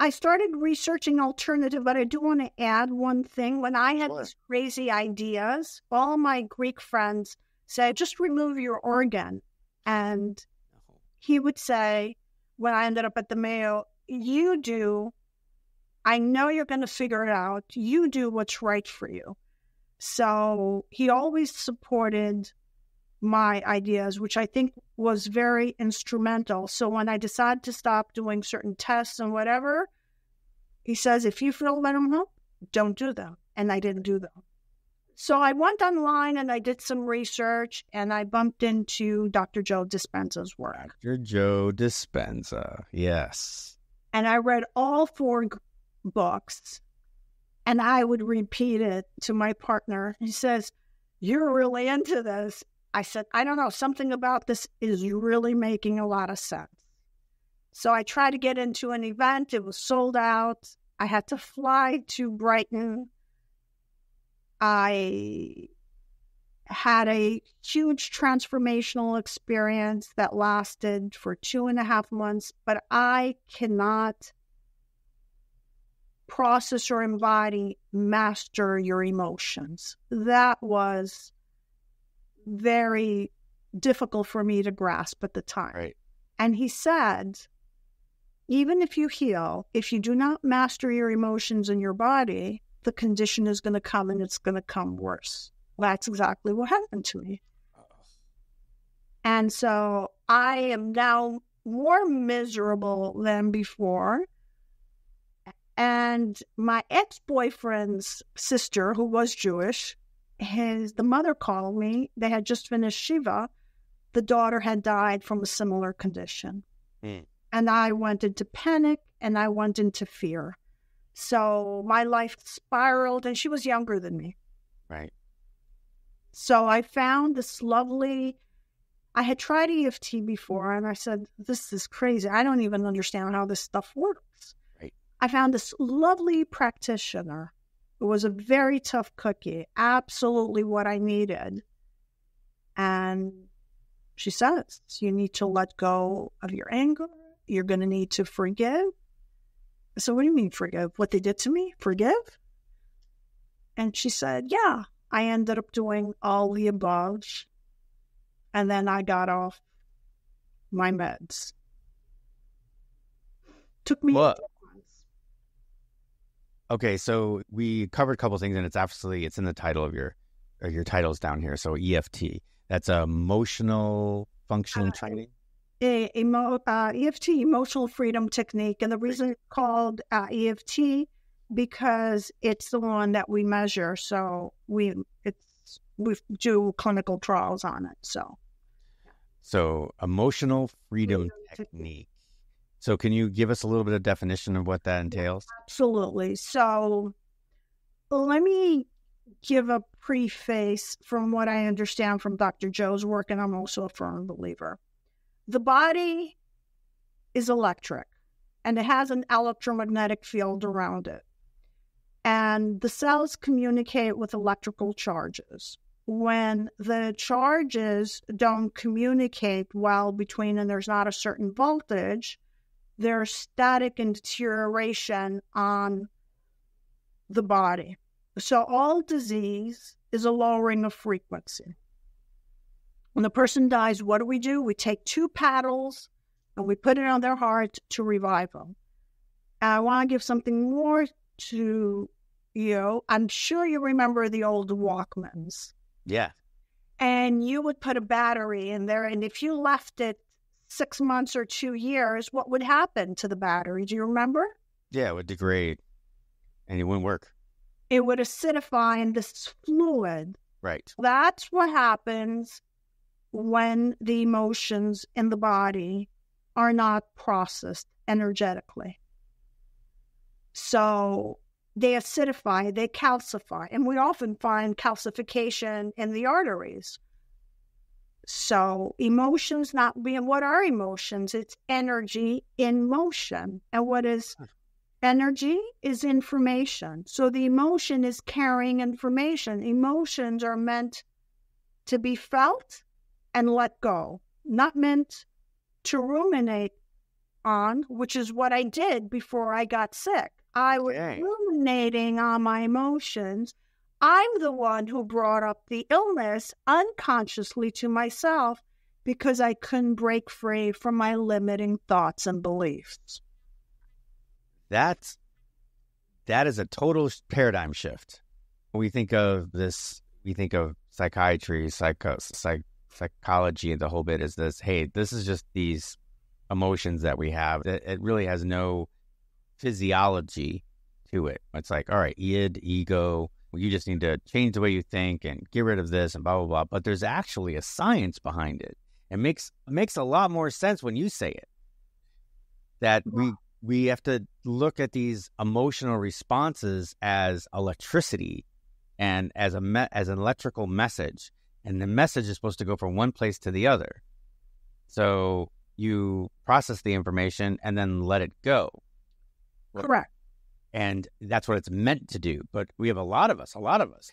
I started researching alternative, but I do want to add one thing. When I had these crazy ideas, all my Greek friends said, just remove your organ. And he would say, when I ended up at the Mayo, you do. I know you're going to figure it out. You do what's right for you. So he always supported my ideas, which I think was very instrumental. So when I decided to stop doing certain tests and whatever, he says, if you feel let them help, don't do them. And I didn't do them. So I went online and I did some research, and I bumped into Dr. Joe Dispenza's work. Dr. Joe Dispenza, yes. And I read all 4 books, and I would repeat it to my partner. He says, "You're really into this." I said, "I don't know, something about this is really making a lot of sense." So I tried to get into an event. It was sold out. I had to fly to Brighton. I had a huge transformational experience that lasted for 2.5 months, but I cannot process or embody, master your emotions. That was very difficult for me to grasp at the time. Right. And he said, even if you heal, if you do not master your emotions in your body, the condition is going to come, and it's going to come worse. That's exactly what happened to me. And so I am now more miserable than before. And my ex-boyfriend's sister, who was Jewish, the mother called me. They had just finished Shiva. The daughter had died from a similar condition. And I went into panic, and I went into fear. So my life spiraled, and she was younger than me. Right. So I found this lovely I had tried EFT before, and I said, this is crazy. I don't even understand how this stuff works. Right. I found this lovely practitioner who was a very tough cookie, absolutely what I needed. And she says, you need to let go of your anger. You're going to need to forgive. So what do you mean forgive? What they did to me? Forgive? And she said, yeah. I ended up doing all the above. And then I got off my meds. Took me 8 months. Okay, so we covered a couple of things, and it's in the title of your titles down here. So EFT, that's emotional functional training. EFT, emotional freedom technique, and the reason it's called EFT because it's the one that we measure. So we do clinical trials on it. So emotional freedom technique. So can you give us a little bit of definition of what that entails? Absolutely. So let me give a preface from what I understand from Dr. Joe's work, and I'm also a firm believer. The body is electric, and it has an electromagnetic field around it. And the cells communicate with electrical charges. When the charges don't communicate well between, and there's not a certain voltage, there's static and deterioration on the body. So all disease is a lowering of frequency. When the person dies, what do? We take 2 paddles and we put it on their heart to revive them. And I want to give something more to you. I'm sure you remember the old Walkmans. Yeah. And you would put a battery in there, and if you left it 6 months or 2 years, what would happen to the battery? Do you remember? Yeah, it would degrade, and it wouldn't work. It would acidify in this fluid. Right. That's what happens when the emotions in the body are not processed energetically. So they acidify, they calcify, and we often find calcification in the arteries. So emotions not being, what are emotions? It's energy in motion. And what is energy is information. So the emotion is carrying information. Emotions are meant to be felt and let go, not meant to ruminate on, which is what I did before I got sick. I was ruminating on my emotions. I'm the one who brought up the illness unconsciously to myself because I couldn't break free from my limiting thoughts and beliefs. That is a total paradigm shift. When we think of this, we think of psychiatry, psychology, the whole bit is this, hey, this is just these emotions that we have. It really has no physiology to it. It's like, all right, id, ego, you just need to change the way you think and get rid of this and blah, blah, blah. But there's actually a science behind it. It makes a lot more sense when you say it. That we have to look at these emotional responses as electricity and as an electrical message. And the message is supposed to go from one place to the other. So you process the information and then let it go. Correct. And that's what it's meant to do. But we have a lot of us,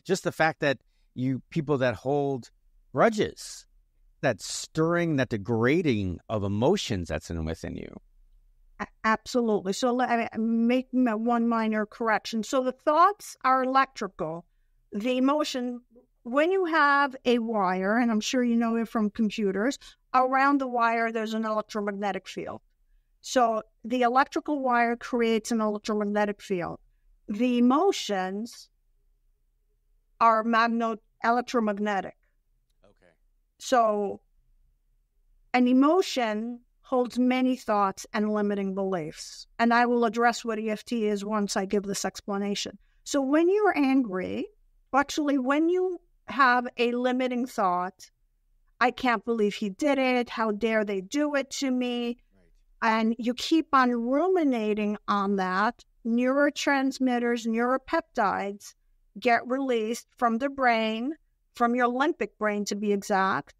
just the fact that people that hold grudges, that stirring, that degrading of emotions that's within you. Absolutely. So let me make one minor correction. So the thoughts are electrical. The emotion, when you have a wire, and I'm sure you know it from computers, around the wire there's an electromagnetic field. So the electrical wire creates an electromagnetic field. The emotions are electromagnetic. Okay. So an emotion holds many thoughts and limiting beliefs. And I will address what EFT is once I give this explanation. So when you're angry, actually when you have a limiting thought, I can't believe he did it, how dare they do it to me, and you keep on ruminating on that, neurotransmitters, neuropeptides get released from the brain, from your limbic brain to be exact,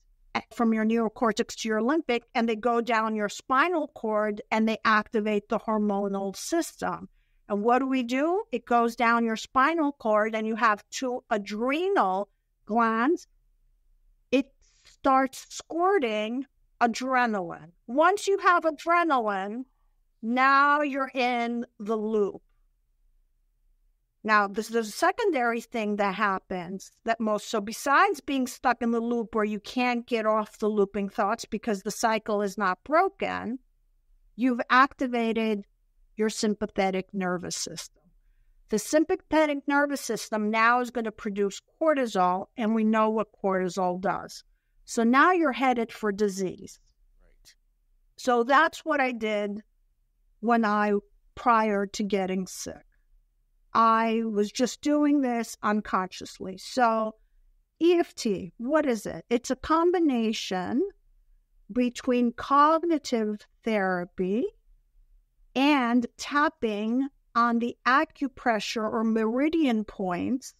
from your neocortex to your limbic, and they go down your spinal cord and they activate the hormonal system. And what do? It goes down your spinal cord and you have two adrenal glands. It starts squirting adrenaline. Once you have adrenaline, now you're in the loop. Now, there's a secondary thing that happens so besides being stuck in the loop where you can't get off the looping thoughts because the cycle is not broken, you've activated your sympathetic nervous system. The sympathetic nervous system now is going to produce cortisol, and we know what cortisol does. So now you're headed for disease. Right. So that's what I did prior to getting sick. I was just doing this unconsciously. So EFT, what is it? It's a combination between cognitive therapy and tapping on the acupressure or meridian points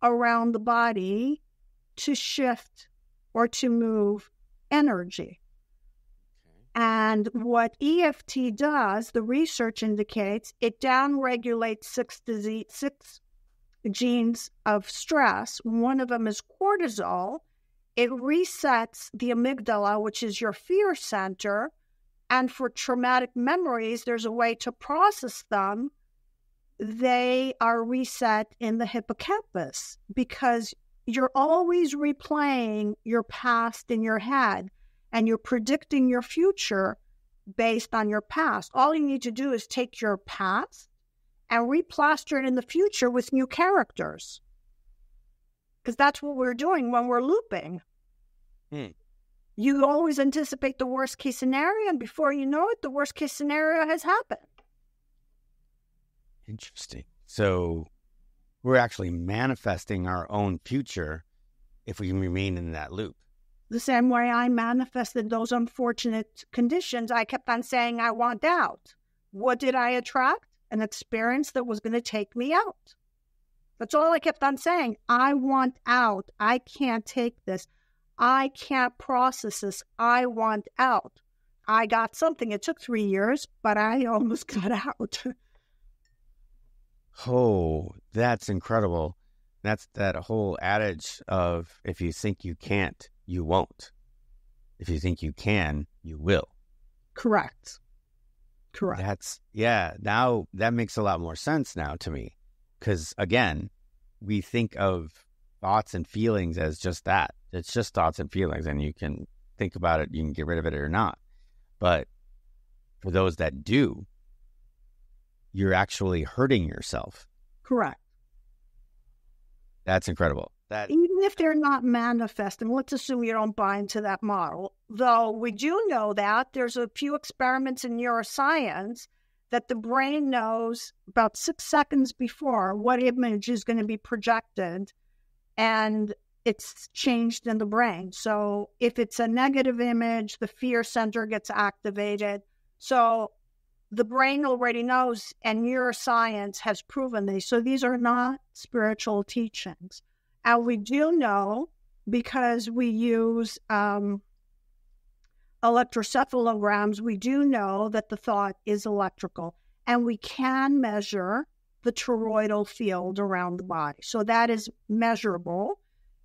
around the body to shift or to move energy. And what EFT does, the research indicates, it downregulates six genes of stress. One of them is cortisol. It resets the amygdala, which is your fear center. And for traumatic memories, there's a way to process them. They are reset in the hippocampus because you're always replaying your past in your head. And you're predicting your future based on your past. All you need to do is take your past and replaster it in the future with new characters. Because that's what we're doing when we're looping. You always anticipate the worst case scenario, and before you know it, the worst case scenario has happened. Interesting. So we're actually manifesting our own future if we remain in that loop. The same way I manifested those unfortunate conditions, I kept on saying, I want out. What did I attract? An experience that was going to take me out. That's all I kept on saying. I want out. I can't take this. I can't process this. I want out. I got something. It took 3 years, but I almost got out. Oh, that's incredible. That's that whole adage of if you think you can't, you won't. If you think you can, you will. Correct. Now that makes a lot more sense now to me. Because again, we think of thoughts and feelings as just that. It's just thoughts and feelings, and you can think about it, you can get rid of it or not. But for those that do, you're actually hurting yourself. Correct. That's incredible. Even if they're not manifesting, let's assume you don't buy into that model. Though we do know that there's a few experiments in neuroscience that the brain knows about 6 seconds before what image is going to be projected, and it's changed in the brain. So if it's a negative image, the fear center gets activated. So the brain already knows, and neuroscience has proven this. So these are not spiritual teachings. And we do know, because we use electroencephalograms, we do know that the thought is electrical. And we can measure the toroidal field around the body. So that is measurable.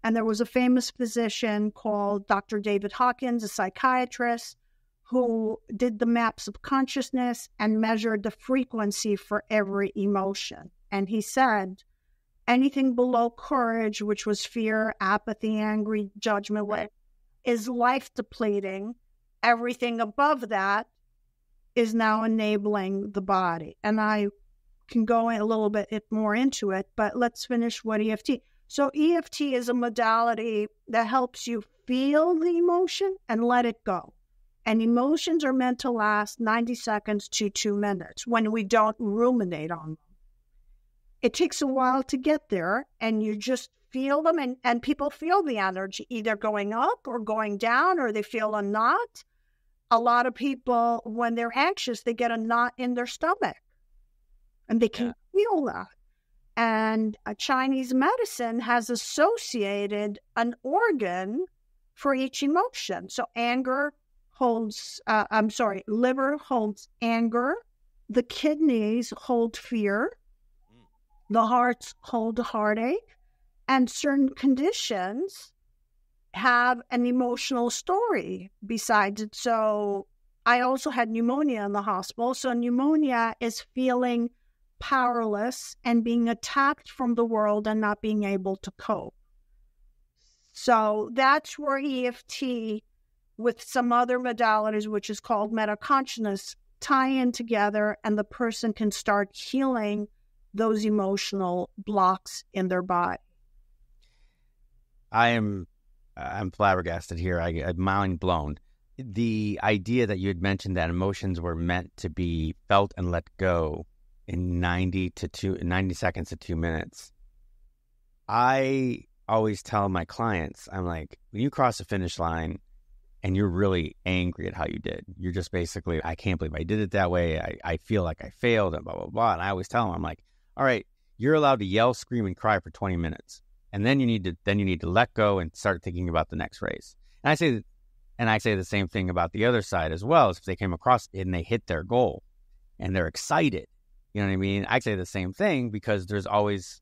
And there was a famous physician called Dr. David Hawkins, a psychiatrist, who did the maps of consciousness and measured the frequency for every emotion. And he said, anything below courage, which was fear, apathy, angry, judgment, is life depleting. Everything above that is now enabling the body. And I can go a little bit more into it, but let's finish what EFT. So EFT is a modality that helps you feel the emotion and let it go. And emotions are meant to last 90 seconds to 2 minutes when we don't ruminate on them. It takes a while to get there, and you just feel them, and people feel the energy either going up or going down, or they feel a knot. A lot of people, when they're anxious, they get a knot in their stomach, and they can feel that. And Chinese medicine has associated an organ for each emotion. So liver holds anger, the kidneys hold fear, the hearts hold heartache, and certain conditions have an emotional story besides it. So I also had pneumonia in the hospital. So pneumonia is feeling powerless and being attacked from the world and not being able to cope. So that's where EFT with some other modalities, which is called metaconsciousness, tie in together, and the person can start healing those emotional blocks in their body. I'm flabbergasted here. I'm mind blown. The idea that you had mentioned that emotions were meant to be felt and let go in 90 seconds to 2 minutes. I always tell my clients, I'm like, when you cross the finish line and you're really angry at how you did, you're just basically, I can't believe I did it that way. I feel like I failed and blah, blah, blah. And I always tell them, I'm like, all right, you're allowed to yell, scream, and cry for 20 minutes. And then you need to let go and start thinking about the next race. And I say the same thing about the other side as well. Is if they came across it and they hit their goal and they're excited, you know what I mean? I say the same thing because there's always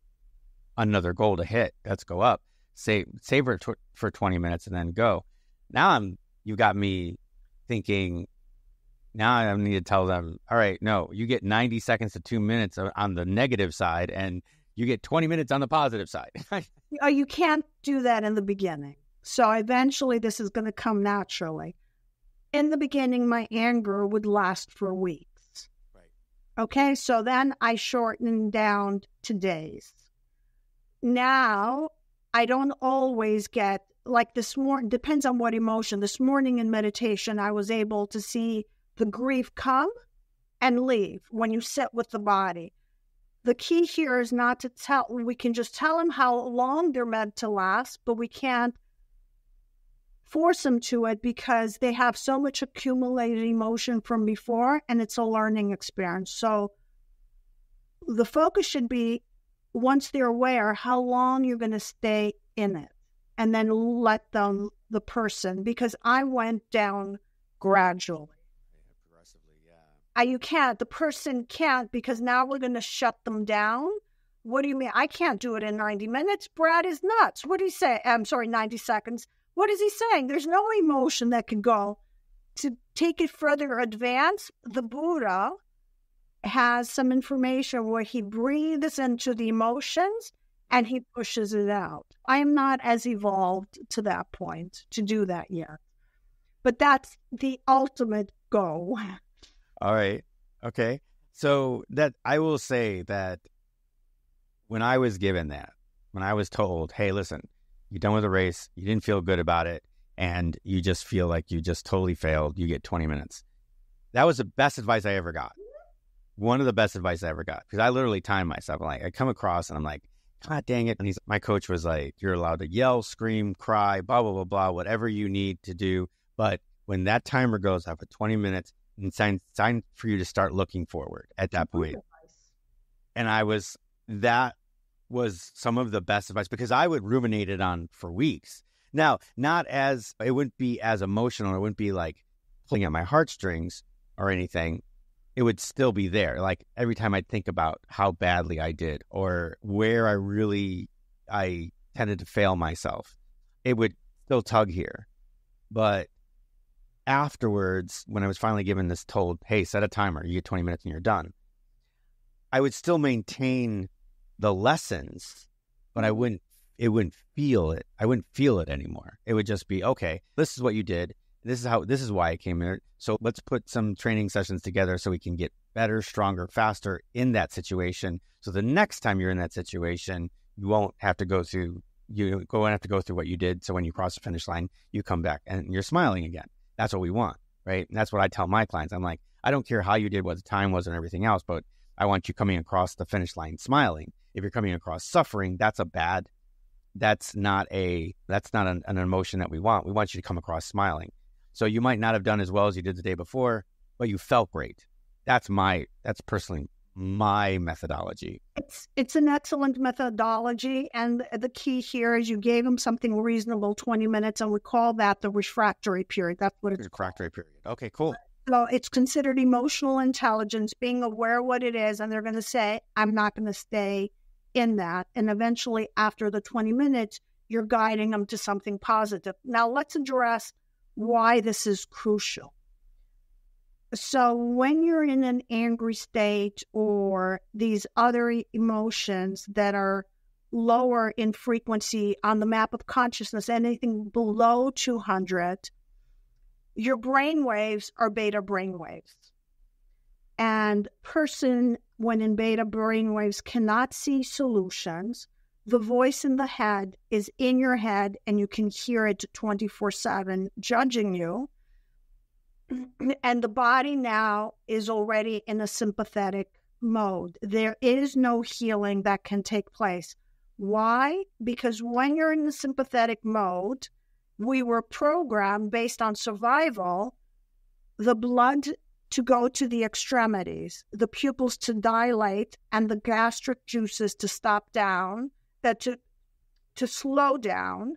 another goal to hit. Let's go up. Savor it for 20 minutes and then go. Now you got me thinking. Now I need to tell them, all right, no, you get 90 seconds to 2 minutes on the negative side, and you get 20 minutes on the positive side. You can't do that in the beginning. So eventually this is going to come naturally. In the beginning, my anger would last for weeks. Right. Okay, so then I shortened down to days. Now, I don't always get, like this morning, depends on what emotion. This morning in meditation, I was able to see the grief come and leave when you sit with the body. The key here is not to tell, we can just tell them how long they're meant to last, but we can't force them to it because they have so much accumulated emotion from before and it's a learning experience. So the focus should be, once they're aware, how long you're going to stay in it, and then let the person, because I went down gradually. You can't. The person can't, because now we're going to shut them down. What do you mean? I can't do it in 90 minutes. Brad is nuts. What do you say? 90 seconds. What is he saying? There's no emotion that can go. To take it further advanced, the Buddha has some information where he breathes into the emotions and he pushes it out. I am not as evolved to that point to do that yet. But that's the ultimate goal. All right. Okay. So that I will say that when I was given that, when I was told, hey, listen, you're done with the race, you didn't feel good about it, and you just feel like you just totally failed, you get 20 minutes. That was the best advice I ever got. One of the best advice I ever got, because I literally timed myself. I come across and I'm like, God dang it. And my coach was like, you're allowed to yell, scream, cry, blah, blah, blah, blah, whatever you need to do. But when that timer goes up at 20 minutes, it's time for you to start looking forward at that point. And that was some of the best advice, because I would ruminate it on for weeks. Now, it wouldn't be as emotional. It wouldn't be like pulling at my heartstrings or anything. It would still be there. Like every time I'd think about how badly I did or where I tended to fail myself, it would still tug here. But afterwards, when I was finally given this told, hey, set a timer, you get 20 minutes and you're done, I would still maintain the lessons, but it wouldn't feel it. I wouldn't feel it anymore. It would just be, okay, this is what you did. This is why I came here. So let's put some training sessions together so we can get better, stronger, faster in that situation. So the next time you're in that situation, you won't have to go through what you did. So when you cross the finish line, you come back and you're smiling again. That's what we want, right? And that's what I tell my clients. I'm like, I don't care how you did, what the time was and everything else, but I want you coming across the finish line smiling. If you're coming across suffering, that's not an emotion that we want. We want you to come across smiling. So you might not have done as well as you did the day before, but you felt great. That's personally my methodology? It's an excellent methodology, and the key here is you gave them something reasonable, 20 minutes, and we call that the refractory period. That's what it's refractory period. Okay, cool. So it's considered emotional intelligence, being aware what it is, and they're going to say, I'm not going to stay in that. And eventually, after the 20 minutes, you're guiding them to something positive. Now, let's address why this is crucial. So when you're in an angry state or these other emotions that are lower in frequency on the map of consciousness, anything below 200, your brain waves are beta brain waves. And person, when in beta brain waves, cannot see solutions. The voice in the head is in your head, and you can hear it 24/7 judging you. And the body now is already in a sympathetic mode. There is no healing that can take place. Why? Because when you're in the sympathetic mode, we were programmed based on survival, the blood to go to the extremities, the pupils to dilate, and the gastric juices to stop down, to slow down.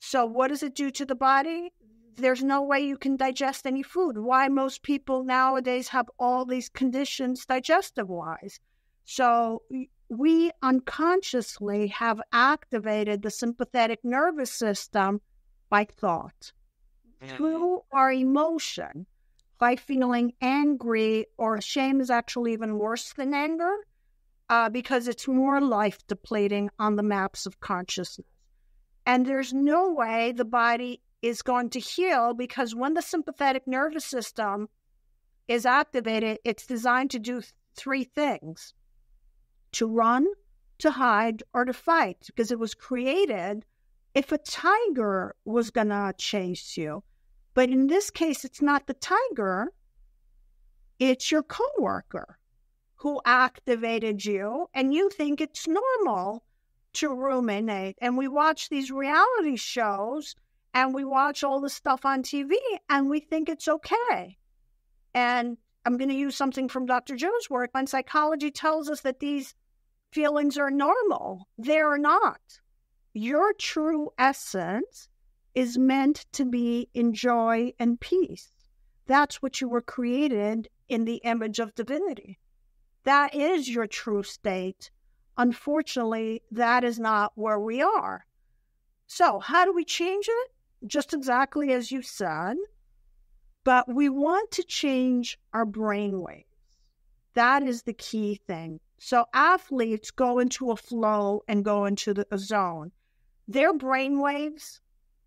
So what does it do to the body? There's no way you can digest any food. Why most people nowadays have all these conditions digestive-wise. So we unconsciously have activated the sympathetic nervous system by thought, through our emotion, by feeling angry, or shame is actually even worse than anger, because it's more life-depleting on the maps of consciousness. And there's no way the body is going to heal, because when the sympathetic nervous system is activated, it's designed to do three things: to run, to hide, or to fight, because it was created if a tiger was going to chase you. But in this case, it's not the tiger, it's your coworker who activated you, and you think it's normal to ruminate. And we watch these reality shows, and we watch all the stuff on TV, and we think it's okay. And I'm going to use something from Dr. Joe's work. When psychology tells us that these feelings are normal, they're not. Your true essence is meant to be in joy and peace. That's what you were created in the image of divinity. That is your true state. Unfortunately, that is not where we are. So how do we change it? Just exactly as you said, but we want to change our brainwaves. That is the key thing. So athletes go into a flow and go into a zone. Their brainwaves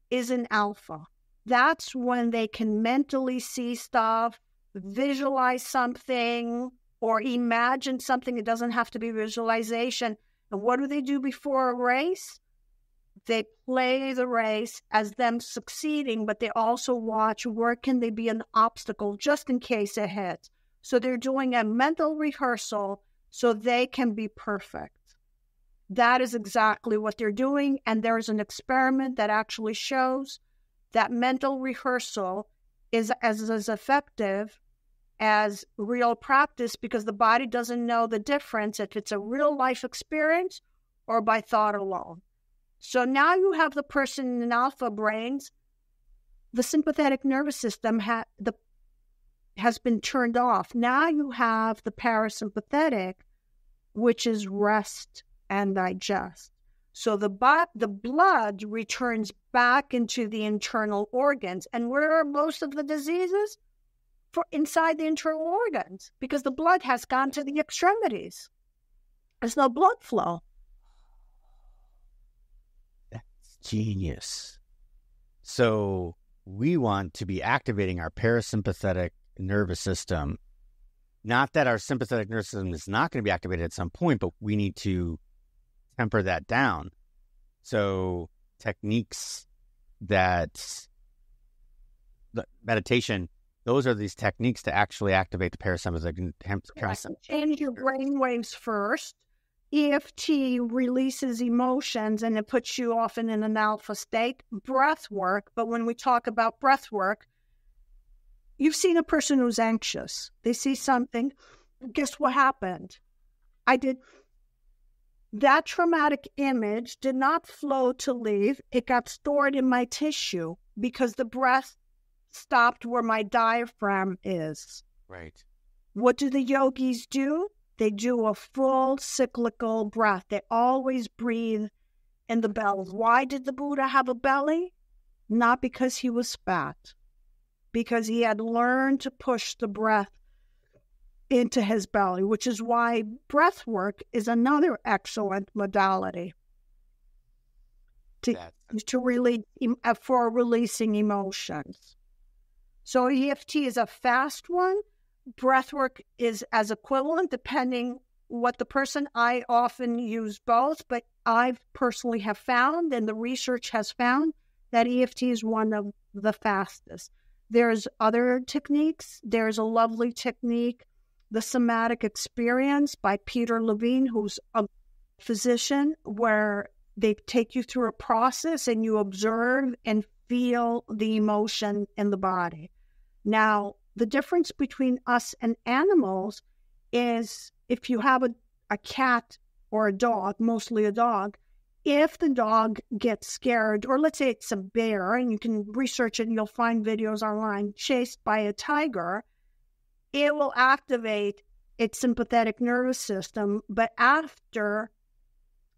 is an alpha. That's when they can mentally see stuff, visualize something, or imagine something. It doesn't have to be visualization. And what do they do before a race? They play the race as them succeeding, but they also watch where can they be an obstacle just in case it hits. So they're doing a mental rehearsal so they can be perfect. That is exactly what they're doing. And there's an experiment that actually shows that mental rehearsal is as effective as real practice, because the body doesn't know the difference if it's a real life experience or by thought alone. So now you have the person in alpha brains, the sympathetic nervous system has been turned off. Now you have the parasympathetic, which is rest and digest. So the blood returns back into the internal organs. And where are most of the diseases? For inside the internal organs, because the blood has gone to the extremities. There's no blood flow. Genius. So we want to be activating our parasympathetic nervous system. Not that our sympathetic nervous system is not going to be activated at some point, but we need to temper that down. So techniques that meditation, those are these techniques to actually activate the parasympathetic. Change your brain waves first. EFT releases emotions and it puts you often in an alpha state. Breath work, but when we talk about breath work, you've seen a person who's anxious. They see something guess what happened? That traumatic image did not flow to leave. It got stored in my tissue because the breath stopped where my diaphragm is. Right. What do the yogis do? They do a full cyclical breath. They always breathe in the belly. Why did the Buddha have a belly? Not because he was fat, because he had learned to push the breath into his belly, which is why breath work is another excellent modality to release for releasing emotions. So EFT is a fast one. Breathwork is as equivalent, depending what the person. I often use both, but I personally have found, and the research has found, that EFT is one of the fastest. There's other techniques. There's a lovely technique, the somatic experience by Peter Levine, who's a physician, where they take you through a process and you observe and feel the emotion in the body. Now, the difference between us and animals is if you have a cat or a dog, mostly a dog, if the dog gets scared, or let's say it's a bear, and you can research it and you'll find videos online, chased by a tiger, it will activate its sympathetic nervous system, but after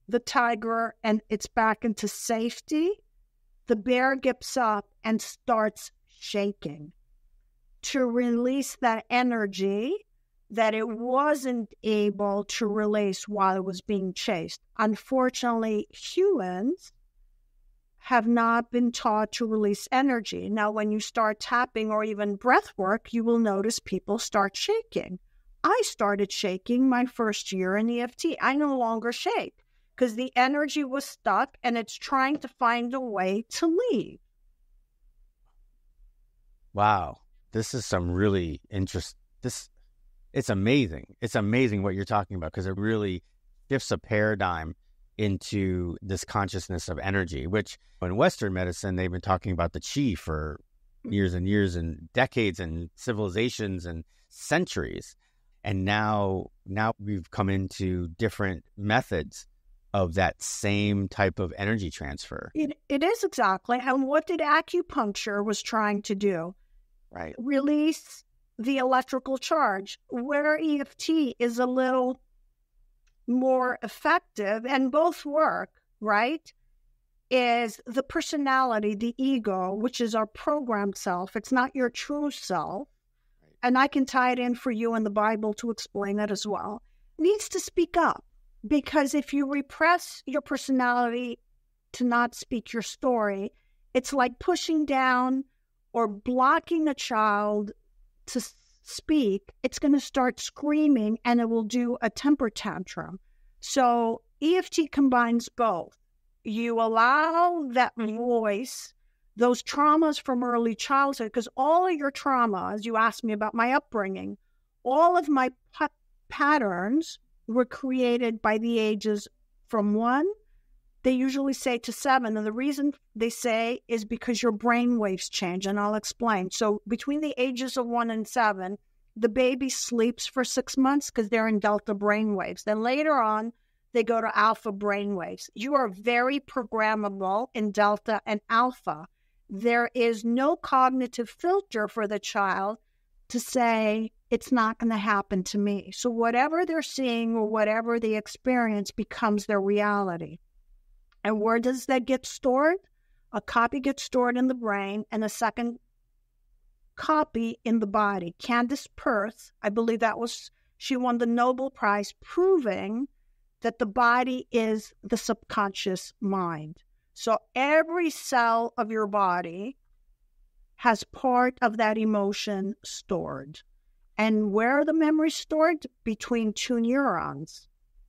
the tiger and it's back into safety, the bear gets up and starts shaking to release that energy that it wasn't able to release while it was being chased. Unfortunately, humans have not been taught to release energy. Now, when you start tapping or even breath work, you will notice people start shaking. I started shaking my first year in EFT. I no longer shake because the energy was stuck and it's trying to find a way to leave. Wow. This is some really interesting, it's amazing. It's amazing what you're talking about, because it really shifts a paradigm into this consciousness of energy, which in Western medicine, they've been talking about the chi for years and years and decades and civilizations and centuries. And now we've come into different methods of that same type of energy transfer. It is exactly. And what did acupuncture was trying to do? Right. Release the electrical charge, where EFT is a little more effective, and both work, right, is the personality, the ego, which is our programmed self. It's not your true self. Right. And I can tie it in for you in the Bible to explain it as well. It needs to speak up, because if you repress your personality to not speak your story, it's like pushing down or blocking a child to speak. It's going to start screaming and it will do a temper tantrum. So EFT combines both. You allow that voice, those traumas from early childhood, because all of your traumas, you asked me about my upbringing, all of my patterns were created by the ages from 1, they usually say, to 7. And the reason they say is because your brain waves change, and I'll explain. So between the ages of 1 and 7, the baby sleeps for 6 months because they're in delta brain waves. Then later on, they go to alpha brain waves. You are very programmable in delta and alpha. There is no cognitive filter for the child to say, it's not going to happen to me. So whatever they're seeing or whatever they experience becomes their reality. And where does that get stored? A copy gets stored in the brain and a second copy in the body. Candace Pert, I believe she won the Nobel Prize, proving that the body is the subconscious mind. So every cell of your body has part of that emotion stored. And where are the memories stored? Between 2 neurons.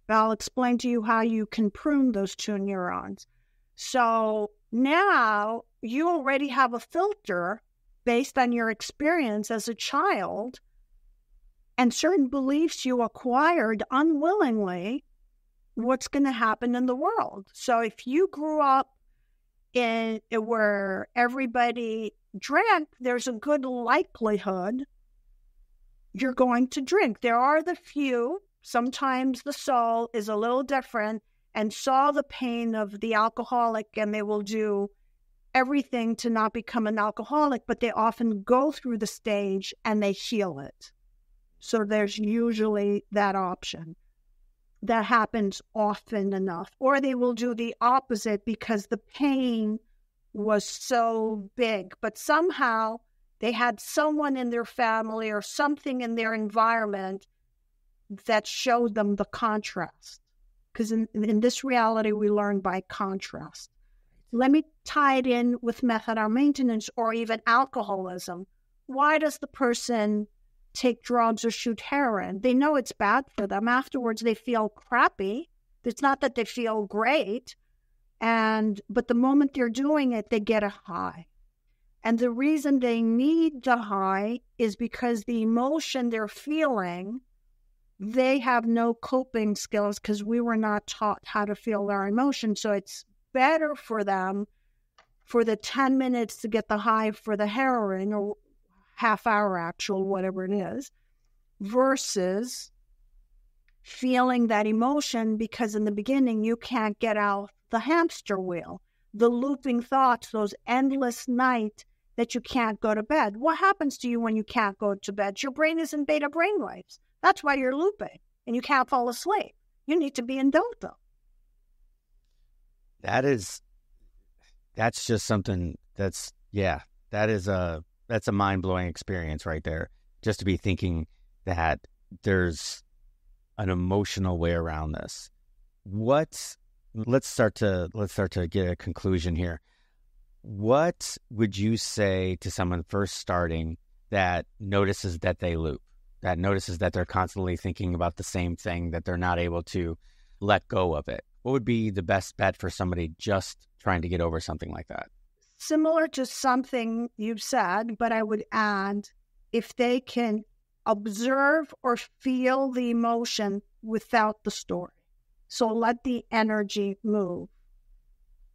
I'll explain to you how you can prune those 2 neurons. So now you already have a filter based on your experience as a child and certain beliefs you acquired unwillingly, what's going to happen in the world. So if you grew up in where everybody drank, there's a good likelihood you're going to drink. There are the few. Sometimes the soul is a little different and saw the pain of the alcoholic, and they will do everything to not become an alcoholic, but they often go through the stage and they heal it. So there's usually that option. That happens often enough. Or they will do the opposite because the pain was so big, but somehow they had someone in their family or something in their environment that showed them the contrast. Because in this reality, we learn by contrast. Let me tie it in with methadone maintenance or even alcoholism. Why does the person take drugs or shoot heroin? They know it's bad for them. Afterwards, they feel crappy. It's not that they feel great. But the moment they're doing it, they get a high. And the reason they need the high is because the emotion they're feeling, they have no coping skills because we were not taught how to feel our emotions. So it's better for them for the 10 minutes to get the high for the heroin or half hour actual, whatever it is, versus feeling that emotion because in the beginning you can't get out the hamster wheel, the looping thoughts, those endless nights that you can't go to bed. What happens to you when you can't go to bed? Your brain is in beta brainwaves. That's why you're looping and you can't fall asleep. You need to be in delta. That's just something that's a mind-blowing experience right there. Just to be thinking that there's an emotional way around this. Let's start to get a conclusion here. What would you say to someone first starting that notices that they loop, that notices that they're constantly thinking about the same thing, that they're not able to let go of it? What would be the best bet for somebody just trying to get over something like that? Similar to something you've said, but I would add, if they can observe or feel the emotion without the story. So let the energy move.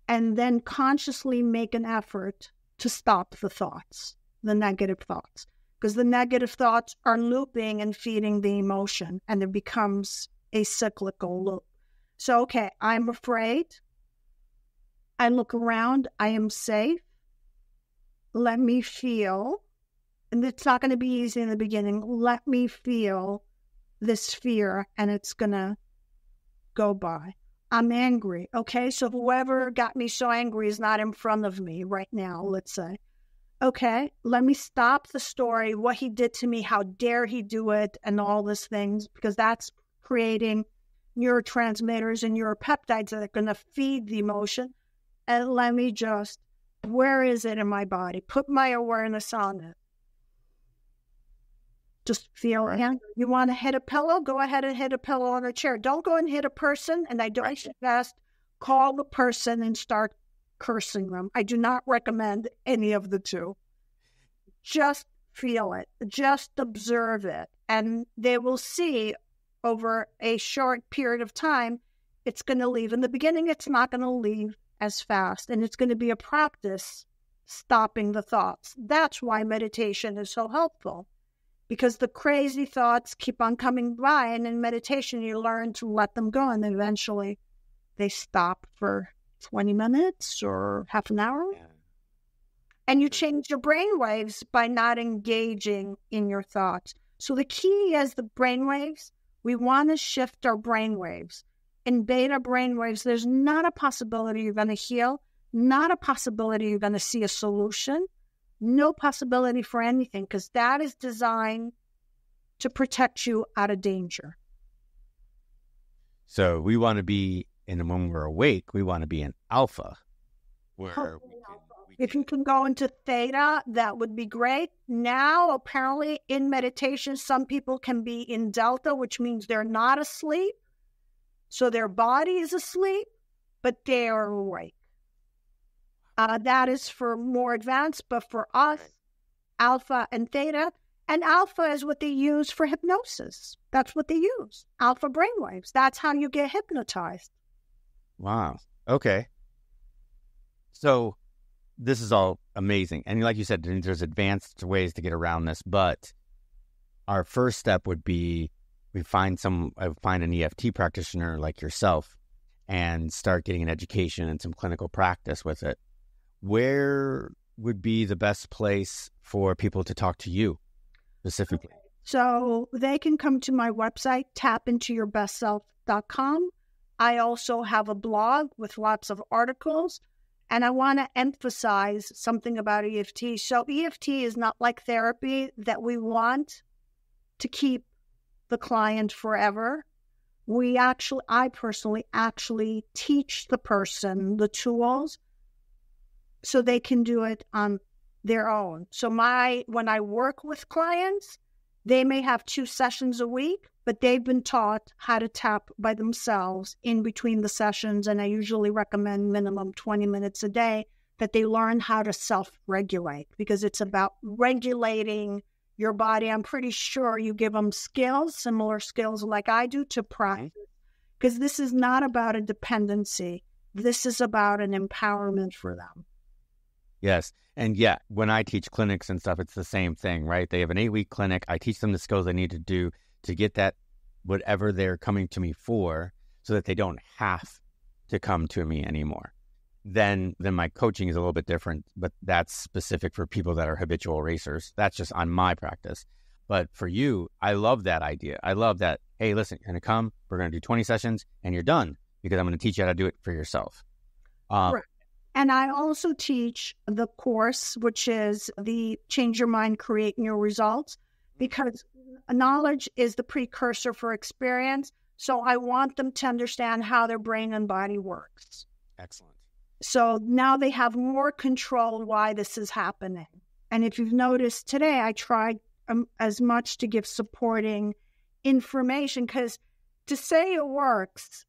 And then consciously make an effort to stop the thoughts, the negative thoughts. Because the negative thoughts are looping and feeding the emotion, and it becomes a cyclical loop. So, okay, I'm afraid. I look around. I am safe. Let me feel. And it's not going to be easy in the beginning. Let me feel this fear, and it's going to go by. I'm angry. Okay, so whoever got me so angry is not in front of me right now, let's say. Okay, let me stop the story, what he did to me, how dare he do it, and all these things, because that's creating neurotransmitters and neuropeptides that are going to feed the emotion. And let me just, where is it in my body? Put my awareness on it. Just feel it. You want to hit a pillow? Go ahead and hit a pillow on a chair. Don't go and hit a person. And I don't suggest call the person and start cursing them. I do not recommend any of the two. Just feel it. Just observe it. And they will see over a short period of time, it's going to leave. In the beginning, it's not going to leave as fast. And it's going to be a practice stopping the thoughts. That's why meditation is so helpful. Because the crazy thoughts keep on coming by, and in meditation, you learn to let them go, and eventually they stop for 20 minutes or half an hour. Yeah. And you change your brain waves by not engaging in your thoughts. So the key is the brain waves. We want to shift our brain waves. In beta brain waves, there's not a possibility you're going to heal, not a possibility you're going to see a solution. No possibility for anything, because that is designed to protect you out of danger. So we want to be, when we're awake, we want to be in alpha. If you can go into theta, that would be great. Now, apparently, in meditation, some people can be in delta, which means they're not asleep. So their body is asleep, but they are awake. That is for more advanced, but for us, alpha and theta. And alpha is what they use for hypnosis. That's what they use. Alpha brainwaves. That's how you get hypnotized. Wow. Okay. So this is all amazing. And like you said, there's advanced ways to get around this. But our first step would be find an EFT practitioner like yourself and start getting an education and some clinical practice with it. Where would be the best place for people to talk to you specifically? Okay. So they can come to my website, tapintourbestself.com. I also have a blog with lots of articles, and I want to emphasize something about EFT. So EFT is not like therapy that we want to keep the client forever. I personally actually teach the person the tools so they can do it on their own. So when I work with clients, they may have 2 sessions a week, but they've been taught how to tap by themselves in between the sessions. And I usually recommend minimum 20 minutes a day that they learn how to self-regulate, because it's about regulating your body. I'm pretty sure you give them skills, similar skills like I do, to practice, because this is not about a dependency. This is about an empowerment for them. Yes. And yeah, when I teach clinics and stuff, it's the same thing, right? They have an 8-week clinic. I teach them the skills they need to do to get that, whatever they're coming to me for, so that they don't have to come to me anymore. Then my coaching is a little bit different, but that's specific for people that are habitual racers. That's just on my practice. But for you, I love that idea. I love that, hey, listen, you're going to come, we're going to do 20 sessions, and you're done, because I'm going to teach you how to do it for yourself. Right. And I also teach the course, which is the Change Your Mind, Create New Results, because knowledge is the precursor for experience. So I want them to understand how their brain and body works. Excellent. So now they have more control why this is happening. And if you've noticed today, I tried as much to give supporting information, because to say it works,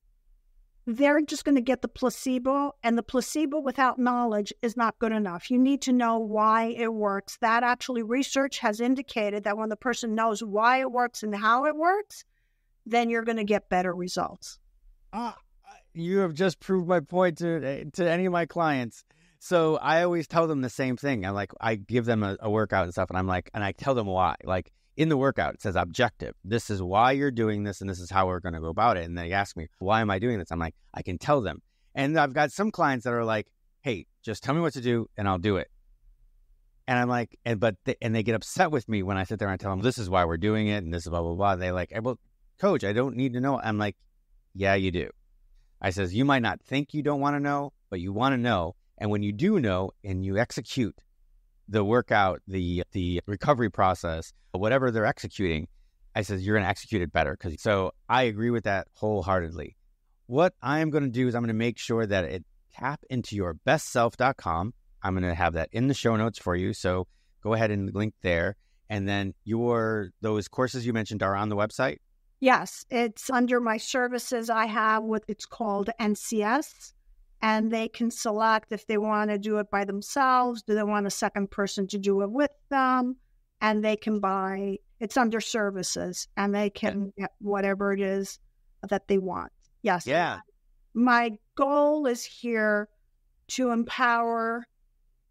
they're just going to get the placebo, and the placebo without knowledge is not good enough. You need to know why it works. That actually, research has indicated that when the person knows why it works and how it works, then you're going to get better results. You have just proved my point to any of my clients. So I always tell them the same thing. I give them a workout and stuff, and I tell them why. Like, in the workout, it says objective. This is why you're doing this, and this is how we're going to go about it. And they ask me, why am I doing this? I'm like, I can tell them. And I've got some clients that are like, hey, just tell me what to do, and I'll do it. And I'm like, and they get upset with me when I sit there and tell them, this is why we're doing it, and this is blah, blah, blah. They like, well, coach, I don't need to know. I'm like, yeah, you do. I says, you might not think you don't want to know, but you want to know. And when you do know and you execute the workout, the recovery process, whatever they're executing, I says, you're going to execute it better. So I agree with that wholeheartedly. What I'm going to do is I'm going to make sure that it tapintourbestself.com. I'm going to have that in the show notes for you. So go ahead and link there. And then those courses you mentioned are on the website? Yes, it's under my services. I have what it's called NCS. And they can select if they want to do it by themselves. Do they want a second person to do it with them? And they can buy, it's under services, and they can get whatever it is that they want. Yes. Yeah. My goal is here to empower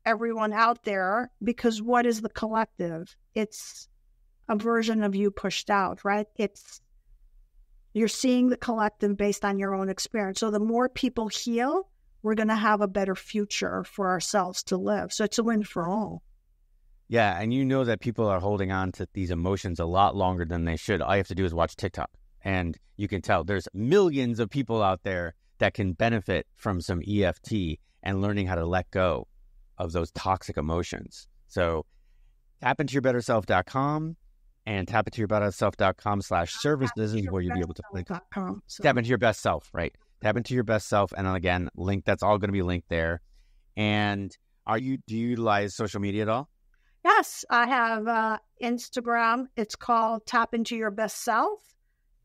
everyone out there, because what is the collective? It's a version of you pushed out, right? You're seeing the collective based on your own experience. So the more people heal, we're going to have a better future for ourselves to live. So it's a win for all. Yeah, and you know that people are holding on to these emotions a lot longer than they should. All you have to do is watch TikTok, and you can tell there's millions of people out there that can benefit from some EFT and learning how to let go of those toxic emotions. So tapintourbetterself.com and tapintourbetterself.com/services is where you'll be able to link. Tap into your best self, right? Tap into your best self. And then again, link, that's all going to be linked there. And do you utilize social media at all? Yes, I have Instagram. It's called Tap Into Your Best Self.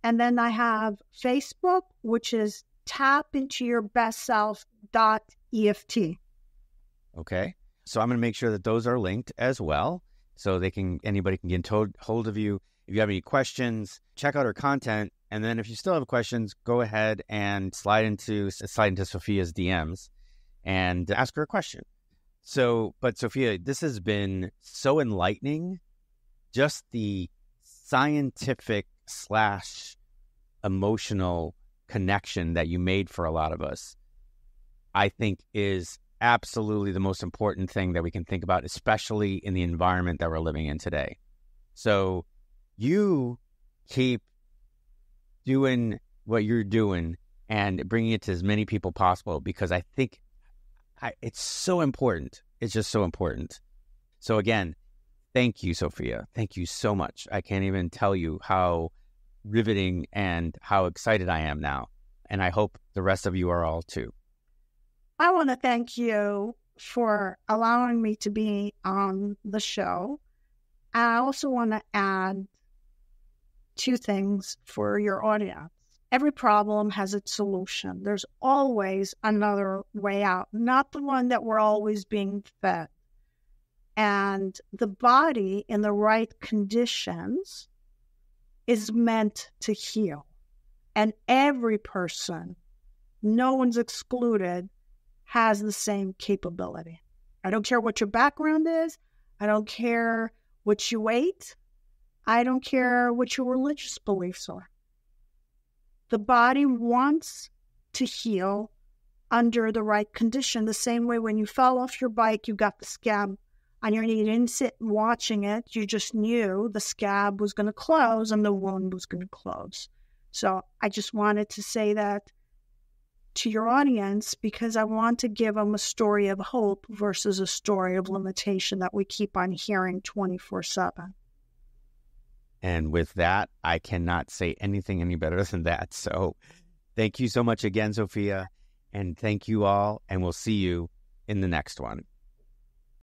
And then I have Facebook, which is tapintourbestself.eft. Okay. So I'm going to make sure that those are linked as well. So anybody can get hold of you. If you have any questions, check out her content. And then if you still have questions, go ahead and slide into Sophia's DMs and ask her a question. But Sophia, this has been so enlightening. Just the scientific / emotional connection that you made for a lot of us, I think is absolutely the most important thing that we can think about, especially in the environment that we're living in today. So you keep doing what you're doing and bringing it to as many people possible, because I think it's so important. It's just so important. So again, thank you, Sophia. Thank you so much. I can't even tell you how riveting and how excited I am now. And I hope the rest of you are all too. I want to thank you for allowing me to be on the show. I also want to add 2 things for your audience. Every problem has its solution. There's always another way out, not the one that we're always being fed. And the body in the right conditions is meant to heal. And every person, no one's excluded, has the same capability. I don't care what your background is. I don't care what you ate. I don't care what your religious beliefs are. The body wants to heal under the right condition. The same way when you fell off your bike, you got the scab on your knee. You didn't sit watching it. You just knew the scab was going to close and the wound was going to close. So I just wanted to say that to your audience, because I want to give them a story of hope versus a story of limitation that we keep on hearing 24/7. And with that, I cannot say anything any better than that. So thank you so much again, Sophia. And thank you all. And we'll see you in the next one.